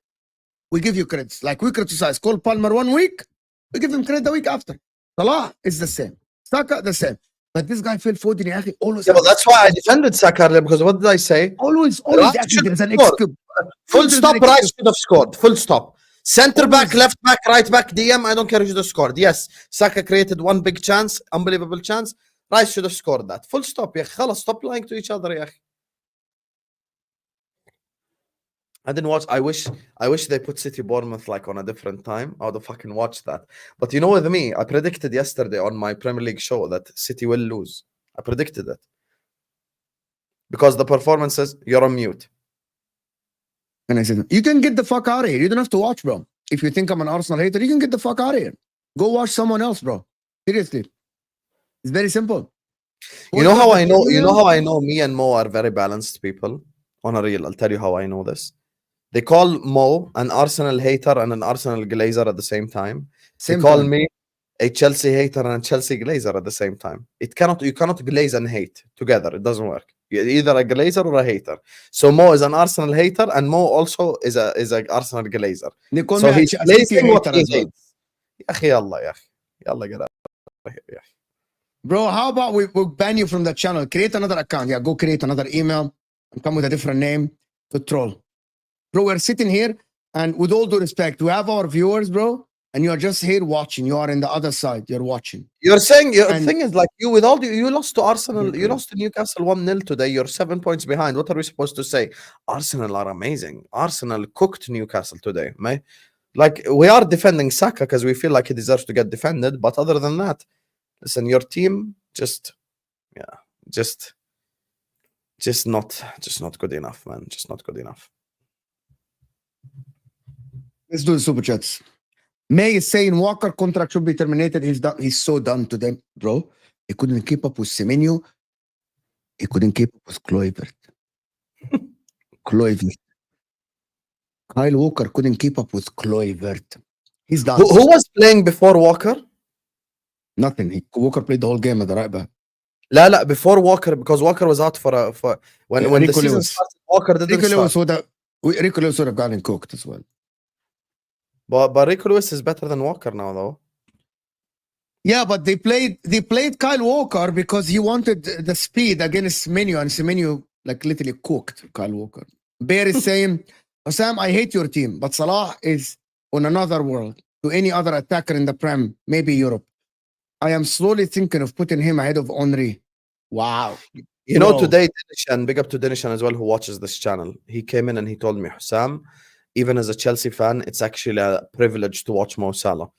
we give you credits. Like we criticize Cole Palmer 1 week, we give him credit the week after. Salah is the same. Saka the same. But this guy Phil Foden, ya akhi, always. Yeah, but that's why I defended Saka earlier, because what did I say? Always, Rice ya akhi, should there is an score. excuse. Full stop, Rice should have scored. Full stop. Center back, Always. left back, right back, DM, I don't care who should have scored. Yes, Saka created one big chance, unbelievable chance. Rice should have scored that. Full stop. Yeah, خلاص, stop lying to each other. Yeah. I didn't watch. I wish they put City Bournemouth like on a different time. I would have fucking watched that. But you know, with me, I predicted yesterday on my Premier League show that City will lose. I predicted it. Because the performances, you're on mute. And I said, you can get the fuck out of here. You don't have to watch, bro. If you think I'm an Arsenal hater, you can get the fuck out of here. Go watch someone else, bro. Seriously. It's very simple. You know how I know? You know how I know me and Mo are very balanced people? On a real, I'll tell you how I know this. They call Mo an Arsenal hater and an Arsenal glazer at the same time. They call me a Chelsea hater and a Chelsea glazer at the same time. You cannot glaze and hate together. It doesn't work. You're either a glazer or a hater. So Mo is an Arsenal hater and Mo also is a Arsenal glazer. They call So me he's a glazing what hater he as well. hates. يا أخي يلا يا أخي يلا get out of here يا أخي. Bro, how about we'll ban you from the channel? Create another account. Yeah, go create another email and come with a different name to troll. Bro, we're sitting here and with all due respect, we have our viewers, bro, and you're just here watching. You are in the other side. You're watching. You're saying the And- thing is like you with all you lost to Arsenal, Okay. you lost to Newcastle 1-0 today. You're 7 points behind. What are we supposed to say? Arsenal are amazing. Arsenal cooked Newcastle today, mate. Like we are defending Saka because we feel like he deserves to get defended. But other than that, listen, your team just not good enough, man. Just not good enough. let's do the super chats. May is saying Walker contract should be terminated. He's done. He's so done to them, bro. He couldn't keep up with Semenyo. He couldn't keep up with Kluivert. Kyle Walker couldn't keep up with Kluivert. He's done. Who was playing before Walker? Nothing. Walker played the whole game at the right back. La, before Walker, because Walker was out for when the Rico season Lewis. started. Walker didn't start. Rico Lewis would have gotten cooked as well. But Rico Lewis is better than Walker now, though. Yeah, but they played Kyle Walker because he wanted the speed against Semenyo, and Semenyo like literally cooked Kyle Walker. Bear is saying, Husam, I hate your team, but Salah is on another world to any other attacker in the Prem, maybe Europe. I am slowly thinking of putting him ahead of Henry. Wow. You know, Bro. today, Dinishan, big up to Dinishan as well, who watches this channel. He came in and he told me, Husam, even as a Chelsea fan, it's actually a privilege to watch Mo Salah.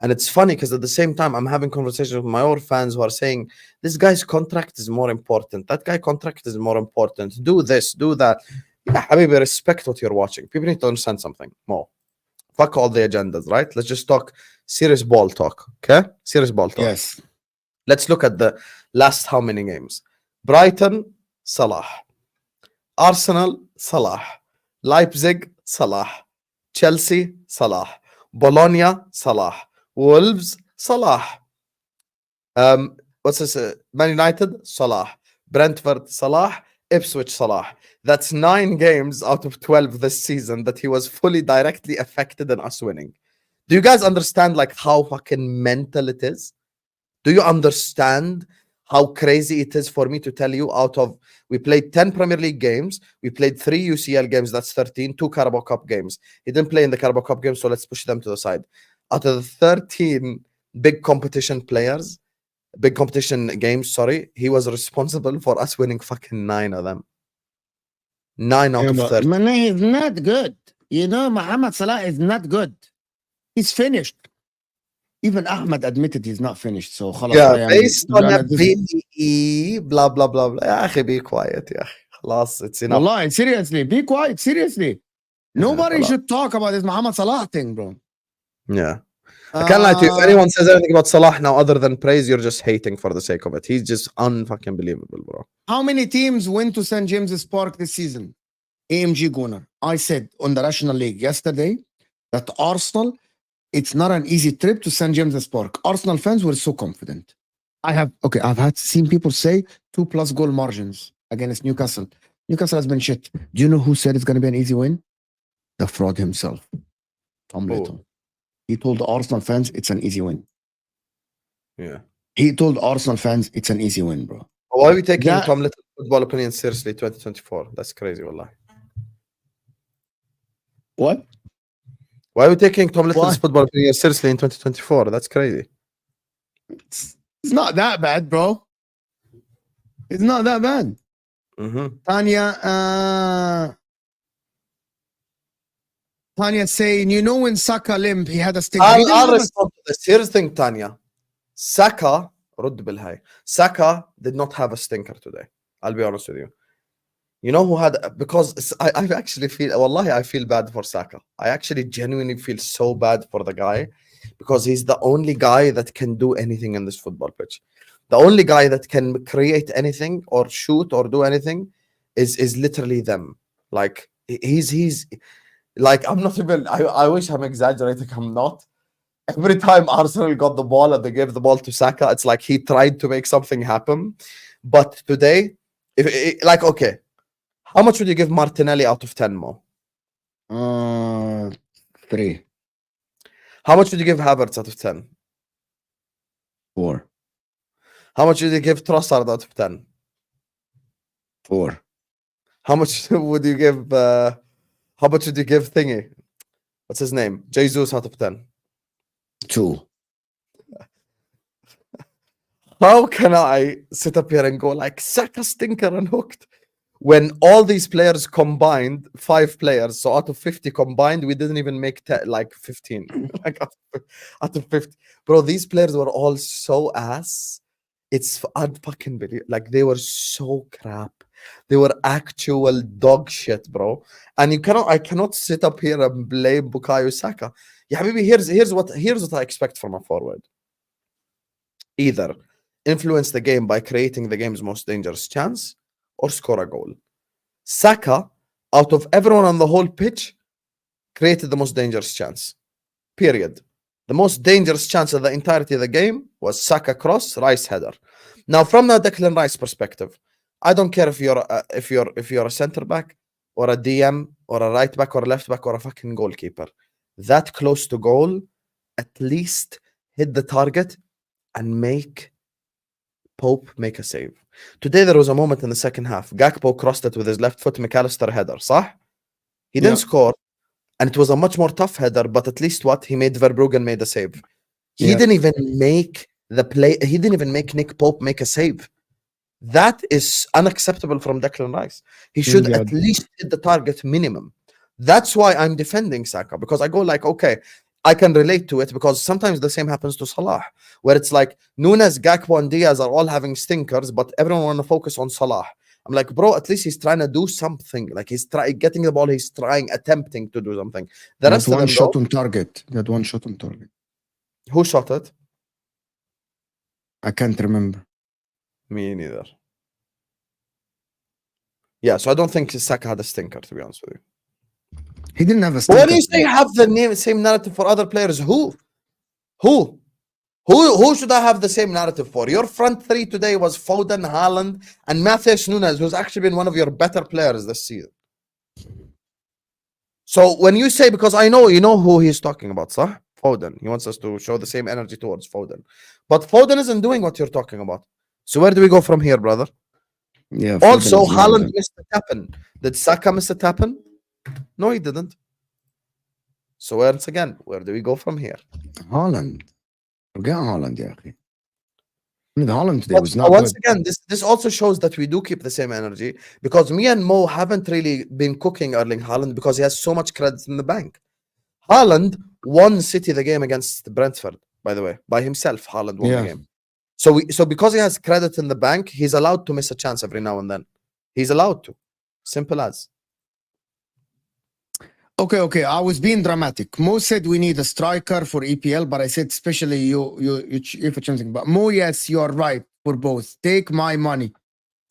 And it's funny because at the same time, I'm having conversations with my old fans who are saying, this guy's contract is more important. That guy contract is more important. Do this, do that. Yeah, Habibi, respect what you're watching. People need to understand something more. Fuck all the agendas, right? Let's just talk serious ball talk, okay? Serious ball talk. Yes. Let's look at the last how many games. Brighton, Salah. Arsenal, Salah. Leipzig, Salah. Chelsea, Salah. Bologna, Salah. Wolves, Salah. What's this? Man United, Salah. Brentford, Salah. Ipswich, Salah. That's 9 games out of 12 this season that he was fully directly affected in us winning. Do you guys understand like how fucking mental it is? Do you understand how crazy it is for me to tell you we played 10 Premier League games, we played 3 UCL games, that's 13, 2 Carabao Cup games. He didn't play in the Carabao Cup games, so let's push them to the side. Out of the 13 big competition games, he was responsible for us winning fucking 9 of them. 9 out of 30. Man, he's not good. You know, Mohamed Salah is not good. He's finished. Even Ahmed admitted he's not finished. So خلاص, Yeah, يعني, based to be on honest, this- ability, blah blah blah blah. يا أخي be quiet يا أخي. خلاص, it's enough. Wallahi, seriously, be quiet. Seriously. Nobody خلاص. should talk about this Mohamed Salah thing, bro. Yeah. I can't lie to you. If Uh, anyone says anything about Salah now other than praise, you're just hating for the sake of it. He's just unfucking believable, bro. How many teams went to St. James's Park this season? AMG Gunnar. I said on the National League yesterday that Arsenal, it's not an easy trip to St. James's Park. Arsenal fans were so confident. I've had seen people say 2+ goal margins against Newcastle. Newcastle has been shit. Do you know who said it's going to be an easy win? The fraud himself, Tom Little. He told the Arsenal fans it's an easy win. Yeah. He told Arsenal fans it's an easy win, bro. Why are we taking That- Tom Little football opinion seriously 2024? That's crazy, wallah. What? Why are we taking Tom Little's Why? football opinion seriously in 2024? That's crazy. It's not that bad, bro. It's not that bad. Tanya saying, you know, when Saka limped, he had a sting. He didn't I'll have a- respond to this. Here's the thing, Tanya. Saka, رد بالهاي. Saka did not have a stinker today. I'll be honest with you. You know who had, because I actually feel, wallahi, I feel bad for Saka. I actually genuinely feel so bad for the guy because he's the only guy that can do anything in this football pitch. The only guy that can create anything or shoot or do anything is literally them. Like he's like, I'm not even, I wish I'm exaggerating. I'm not. Every time Arsenal got the ball and they gave the ball to Saka, it's like he tried to make something happen. But today, okay, how much would you give Martinelli out of 10 more? 3, How much would you give Havertz out of 10? 4, How much would you give Trossard out of 10? 4. How much would you give how much would you give Thingy? What's his name? Jesus out of 10. 2. How can I sit up here and go like Saka stinker and hooked when all these players combined, 5 players, so out of 50 combined, we didn't even make 15. Like out of 50, bro, these players were all so ass. It's unfucking believable. Like they were so crap. They were actual dog shit, bro. And I cannot sit up here and blame Bukayo Saka. Yeah, maybe here's what I expect from a forward. Either influence the game by creating the game's most dangerous chance or score a goal. Saka, out of everyone on the whole pitch, created the most dangerous chance. Period. The most dangerous chance of the entirety of the game was Saka cross, Rice header. Now, from the Declan Rice perspective, I don't care if you're a center back or a DM or a right back or a left back or a fucking goalkeeper. That close to goal, at least hit the target and make Pope make a save. Today there was a moment in the second half. Gakpo crossed it with his left foot, McAllister header, صح? He didn't score, and it was a much more tough header, but at least he made Verbruggen made a save. He didn't even make the play. He didn't even make Nick Pope make a save. That is unacceptable from Declan Rice. He should at least hit the target minimum. That's why I'm defending Saka, because I go like, okay, I can relate to it, because sometimes the same happens to Salah, where it's like Nunes, Gakpo, and Diaz are all having stinkers, but everyone want to focus on Salah. I'm like, bro, at least he's trying to do something. Like he's getting the ball, he's attempting to do something. The rest of them, shot on target. That one shot on target. Who shot it? I can't remember. Me neither. Yeah, so I don't think Saka had a stinker, to be honest with you. He didn't have a stinker. When you say have the same narrative for other players, who should I have the same narrative for? Your front three today was Foden, Haaland, and Matheus Nunes, who's actually been one of your better players this season. So when you say, because I know you know who he's talking about, sir? Foden. He wants us to show the same energy towards Foden. But Foden isn't doing what you're talking about. So where do we go from here, brother? Yeah. Also, Haaland missed a tap-in. Did Saka miss a tap-in? No, he didn't. So once again, where do we go from here? Haaland. Forget Haaland, yeah. Haaland today But was not once good. again, this also shows that we do keep the same energy, because me and Mo haven't really been cooking Erling Haaland because he has so much credit in the bank. Haaland won City the game against Brentford, by the way, by himself. Haaland won the Yeah. game. So because he has credit in the bank, he's allowed to miss a chance every now and then. He's allowed to. Simple as. Okay. I was being dramatic. Mo said we need a striker for EPL, but I said especially you for something. But Mo, yes, you are right for both. Take my money.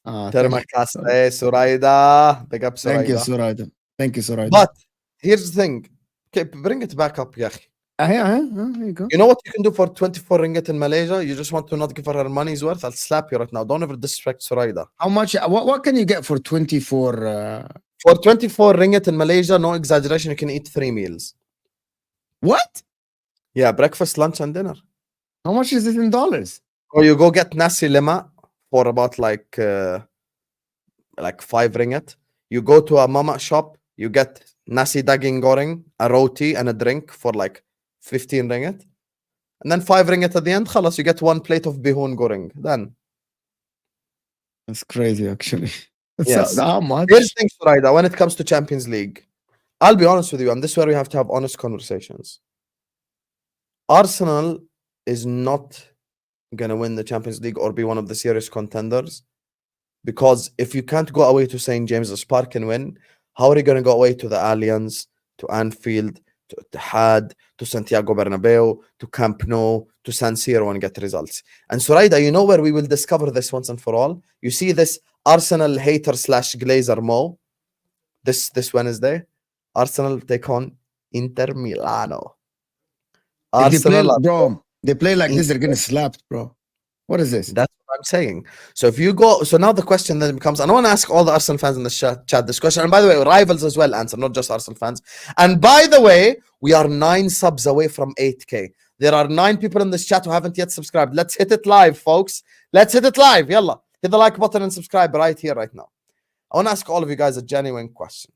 Termakaste, Suraida. Big up Thank you, Suraida. Suraida. But here's the thing. Okay, bring it back up, Yahi. Here you go. You know what you can do for 24 ringgit in Malaysia? You just want to not give her money's worth? I'll slap you right now. Don't ever disrespect Suraida. How much? What can you get for 24? For 24 ringgit in Malaysia, no exaggeration, you can eat 3 meals. What? Yeah, breakfast, lunch, and dinner. How much is it in dollars? Or you go get nasi lema for about like 5 ringgit. You go to a mama shop, you get nasi daging goreng, a roti, and a drink for like 15 ringgit. And then 5 ringgit at the end, khalas, you get 1 plate of bihun goreng. Done. That's crazy, actually. Yes. How much? Here's the thing, Suraida, when it comes to Champions League, I'll be honest with you, and this is where we have to have honest conversations. Arsenal is not going to win the Champions League or be one of the serious contenders, because if you can't go away to St. James's Park and win, how are you going to go away to the Allianz, to Anfield, to Etihad, to Santiago Bernabeu, to Camp Nou, to San Siro and get results? And Suraida, you know where we will discover this once and for all? You see this Arsenal hater / Glazer Mo this Wednesday. Arsenal take on Inter Milano. They play like this, they're getting slapped, bro. What is this? That's what I'm saying. So if you go, so now the question then becomes, and I want to ask all the Arsenal fans in the chat this question. And by the way, rivals as well answer, not just Arsenal fans. And by the way, we are 9 subs away from 8K. There are 9 people in this chat who haven't yet subscribed. Let's hit it live, folks. Let's hit it live. Yalla. Hit the like button and subscribe right here, right now. I want to ask all of you guys a genuine question.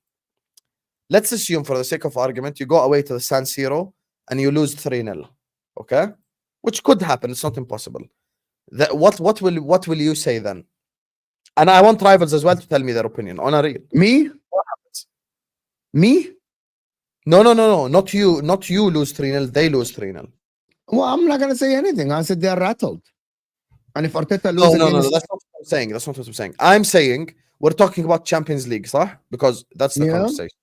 Let's assume, for the sake of argument, you go away to the San Siro and you lose 3-0. Okay? Which could happen. It's not impossible. What will you say then? And I want rivals as well to tell me their opinion on a real. Me? What happens? Me? No. Not you. Not you lose 3-0. They lose 3-0. Well, I'm not gonna say anything. I said they're rattled. And if Arteta loses, No. That's not what I'm saying. That's not what I'm saying. I'm saying we're talking about Champions League, صح? Because that's the conversation.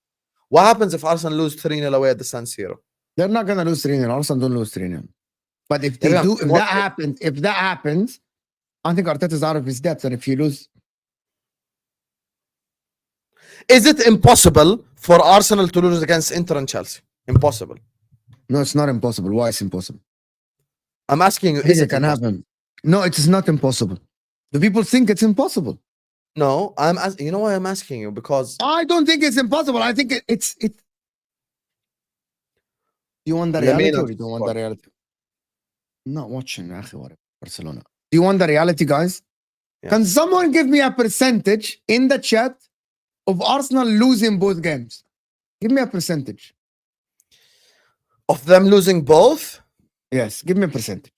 What happens if Arsenal lose 3-0 away at the San Siro? They're not gonna lose 3-0. Arsenal don't lose 3-0. But if they do, if that happens, I think Arteta's out of his depth. And if you lose, is it impossible for Arsenal to lose against Inter and Chelsea? Impossible. No, it's not impossible. Why is it impossible? I'm asking you, is it can happen? No, it is not impossible. The people think it's impossible. No, you know why I'm asking you? Because I don't think it's impossible. I think it's. Do you want the reality or you don't want the reality? I'm not watching Barcelona. Do you want the reality, guys? Yeah. Can someone give me a percentage in the chat of Arsenal losing both games? Give me a percentage. Of them losing both? Yes, give me a percentage.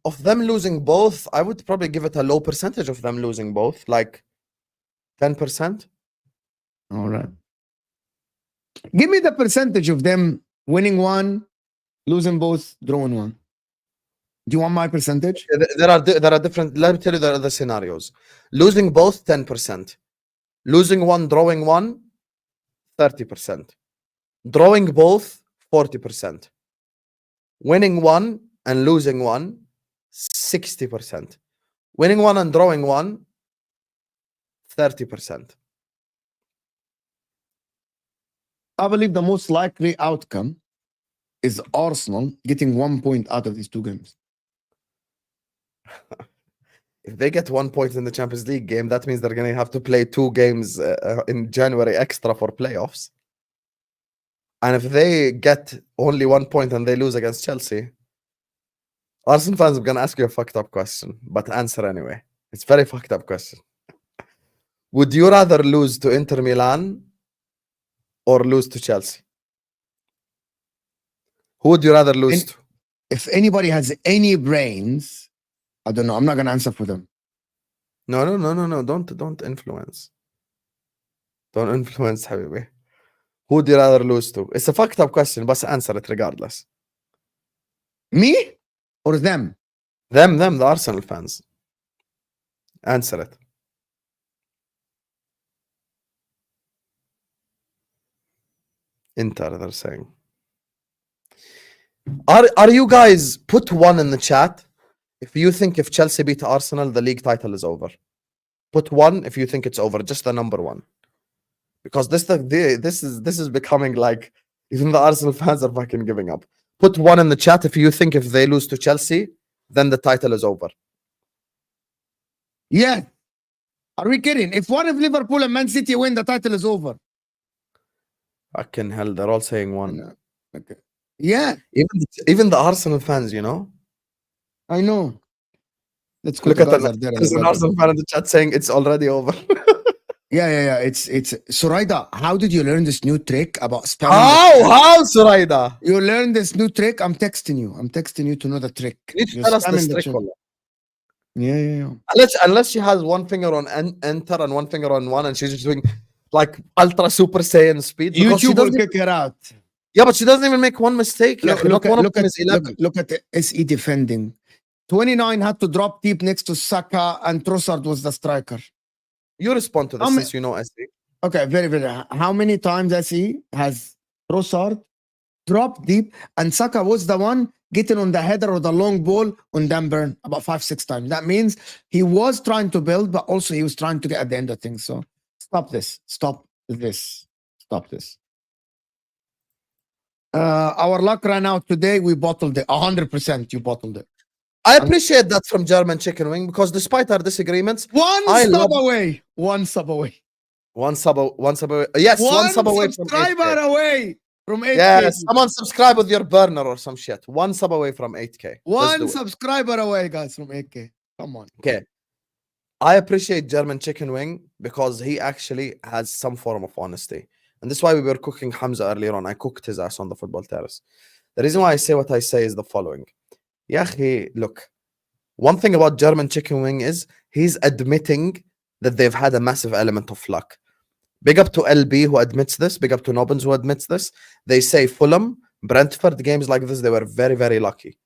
Of them losing both, I would probably give it a low percentage of them losing both, like 10%. All right. Give me the percentage of them winning one, losing both, drawing one. Do you want my percentage? There are different. Let me tell you the other scenarios. Losing both, 10%. Losing one, drawing one, 30%. Drawing both, 40%. Winning one and losing one, 60%. Winning one and drawing one, 30%. I believe the most likely outcome is Arsenal getting 1 point out of these 2 games. If they get 1 point in the Champions League game, that means they're going to have to play 2 games in January extra for playoffs. And if they get only 1 point and they lose against Chelsea, Arsenal fans, I'm going to ask you a fucked up question, but answer anyway. It's a very fucked up question. Would you rather lose to Inter Milan or lose to Chelsea? Who would you rather lose to? If anybody has any brains, I don't know. I'm not gonna answer for them. No. Don't influence. Don't influence, حبيبي. Who do you rather lose to? It's a fucked up question, but answer it regardless. Me or them? Them, the Arsenal fans. Answer it. Inter, they're saying. Are you guys, put one in the chat if you think if Chelsea beat Arsenal, the league title is over. Put one if you think it's over, just the number one. Because this is becoming like even the Arsenal fans are fucking giving up. Put one in the chat if you think if they lose to Chelsea, then the title is over. Yeah. Are we kidding? If one of Liverpool and Man City win, the title is over. Fucking hell, they're all saying one. Okay. Yeah. Even the Arsenal fans, you know. I know. Let's go. Look at that. There's an Arsenal fan in the chat saying it's already over. Yeah. It's Suraida. How did you learn this new trick about spelling? How, Suraida? You learned this new trick. I'm texting you to know the trick. You need to tell us this trick. Yeah. Unless she has one finger on enter and one finger on one, and she's just doing like ultra super saiyan speed. YouTube will kick her out. Yeah, but she doesn't even make one mistake. Look at SE defending. 29 had to drop deep next to Saka, and Trossard was the striker. You respond to this since you know SE. Okay, very. How many times SE has Trossard dropped deep, and Saka was the one getting on the header or the long ball on Dan Burn about 5-6 times. That means he was trying to build, but also he was trying to get at the end of things. So stop this. Our luck ran out today. We bottled it. 100%. You bottled it. I appreciate that from German Chicken Wing because despite our disagreements, one sub away. Yes, one sub away subscriber away from 8K. Yeah, someone subscribe with your burner or some shit. One sub away from 8K. One subscriber away, guys, from 8K. Come on. Okay. I appreciate German Chicken Wing because he actually has some form of honesty. And this is why we were cooking Hamza earlier on. I cooked his ass on the football terrace. The reason why I say what I say is the following. Yahi, look, one thing about German Chicken Wing is he's admitting that they've had a massive element of luck. Big up to LB who admits this. Big up to Nobbins who admits this. They say Fulham, Brentford, games like this, they were very, very lucky.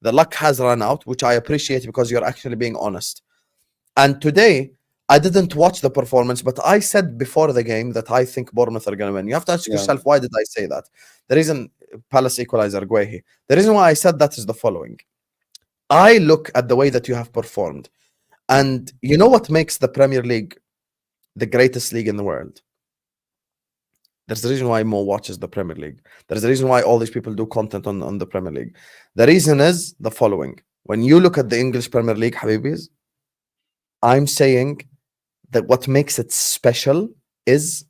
The luck has run out, which I appreciate because you're actually being honest. And today, I didn't watch the performance, but I said before the game that I think Bournemouth are going to win. You have to ask yourself, why did I say that? The reason, Palace equalizer, Guehi. The reason why I said that is the following. I look at the way that you have performed. And you know what makes the Premier League the greatest league in the world? There's a reason why Mo watches the Premier League. There's a reason why all these people do content on the Premier League. The reason is the following. When you look at the English Premier League, Habibis, I'm saying that what makes it special is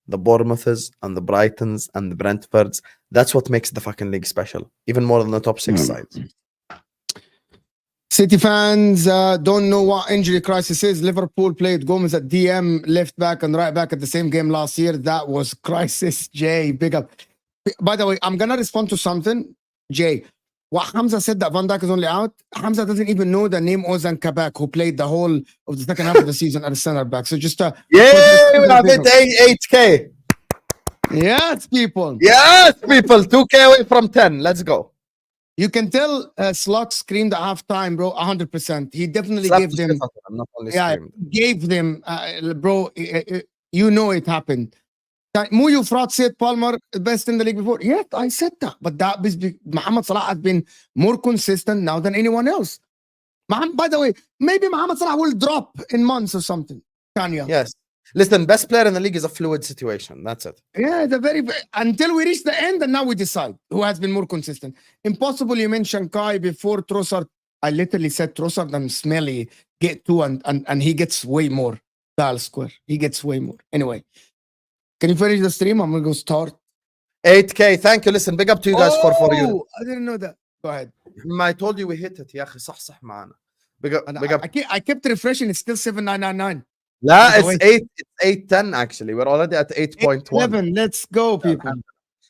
the Bournemouths and the Brightons and the Brentfords. That's what makes the fucking league special, even more than the top 6 sides. City fans don't know what injury crisis is. Liverpool played Gomez at DM, left back and right back at the same game last year. That was crisis. Jay, big up. By the way, I'm going to respond to something. Jay, what Hamza said that Van Dijk is only out, Hamza doesn't even know the name Ozan Kabak, who played the whole of the second half of the season at the center back. So just we have it 8K. Yes, people. 2K away from 10. Let's go. You can tell Slot screamed at halftime, bro. 100%. He definitely gave them. Gave them, bro. You know it happened. Mu Yufrat said Palmer best in the league before. Yeah, I said that, but that Mohamed Salah has been more consistent now than anyone else. By the way, maybe Mohamed Salah will drop in months or something. Tanya. Yes. Listen, best player in the league is a fluid situation. That's it. Yeah, until we reach the end, and now we decide who has been more consistent. Impossible. You mentioned Kai before Trossard. I literally said Trossard and Smelly get 2, and he gets way more. Dial square. He gets way more. Anyway, can you finish the stream? I'm gonna go start. 8K. Thank you. Listen, big up to you guys for you. I didn't know that. Go ahead. I told you we hit it. يا أخي صح معنا. Big up. I kept refreshing. It's still 7999. لا, it's 810 actually. We're already at 8.1. 11. Let's go, people.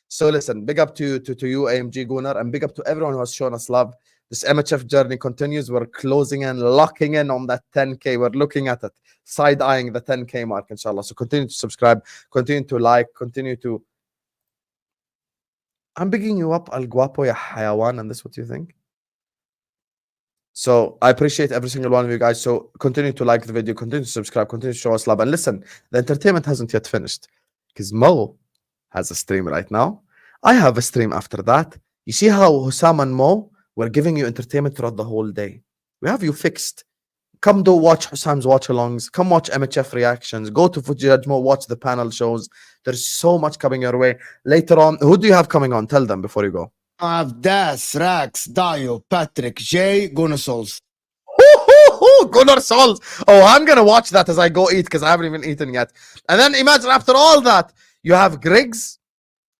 So listen, big up to you, AMG Gunnar, and big up to everyone who has shown us love This MHF journey continues. We're closing in, locking in on that 10K. We're looking at it, side-eyeing the 10K mark, inshallah. So continue to subscribe, continue to like, continue to... I'm bigging you up, Al Guapo ya Hayawan, and this is what you think? So I appreciate every single one of you guys. So continue to like the video, continue to subscribe, continue to show us love. And listen, the entertainment hasn't yet finished because Mo has a stream right now. I have a stream after that. You see how Husam and Mo were giving you entertainment throughout the whole day. We have you fixed. Come do watch Husam's watch-alongs. Come watch MHF reactions. Go to Footage Mo, watch the panel shows. There's so much coming your way. Later on, who do you have coming on? Tell them before you go. I have Das, Rax, Dio, Patrick, Jay, Gunasols. Gunnar Souls. Oh, I'm going to watch that as I go eat because I haven't even eaten yet. And then imagine after all that, you have Griggs,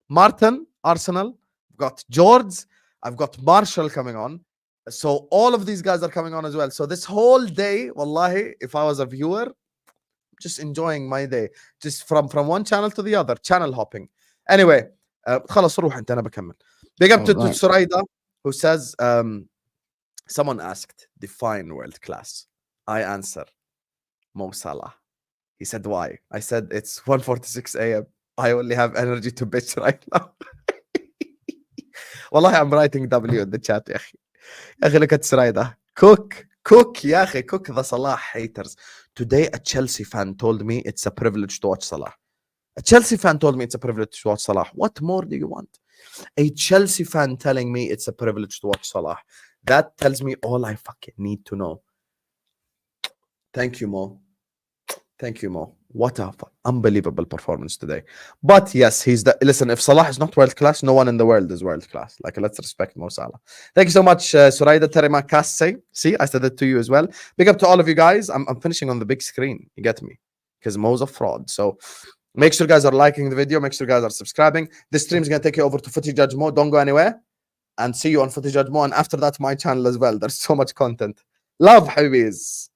Martin, Arsenal. I've got George. I've got Marshall coming on. So all of these guys are coming on as well. So this whole day, wallahi, if I was a viewer, just enjoying my day. Just from one channel to the other. Channel hopping. Anyway, خلاص روح انت انا بكمل. Big up to Suraida, who says, someone asked, define world class. I answer, Mo Salah. He said, why? I said, it's 1:46 a.m. I only have energy to bitch right now. Wallahi, I'm writing W in the chat, يا أخي. يا أخي, look at Suraida. Cook, يا أخي, cook the Salah haters. Today, a Chelsea fan told me it's a privilege to watch Salah. A Chelsea fan told me it's a privilege to watch Salah. What more do you want? A Chelsea fan telling me it's a privilege to watch Salah. That tells me all I fucking need to know. Thank you, Mo. Thank you, Mo. What a unbelievable performance today. But yes, he's the... Listen, if Salah is not world class, no one in the world is world class. Like, let's respect Mo Salah. Thank you so much, Suraida Terima Kasse. See, I said it to you as well. Big up to all of you guys. I'm finishing on the big screen. You get me? Because Mo's a fraud. So... make sure you guys are liking the video. Make sure you guys are subscribing. This stream is going to take you over to Footy Judge Mo. Don't go anywhere. And see you on Footy Judge Mo. And after that, my channel as well. There's so much content. Love, Habiz.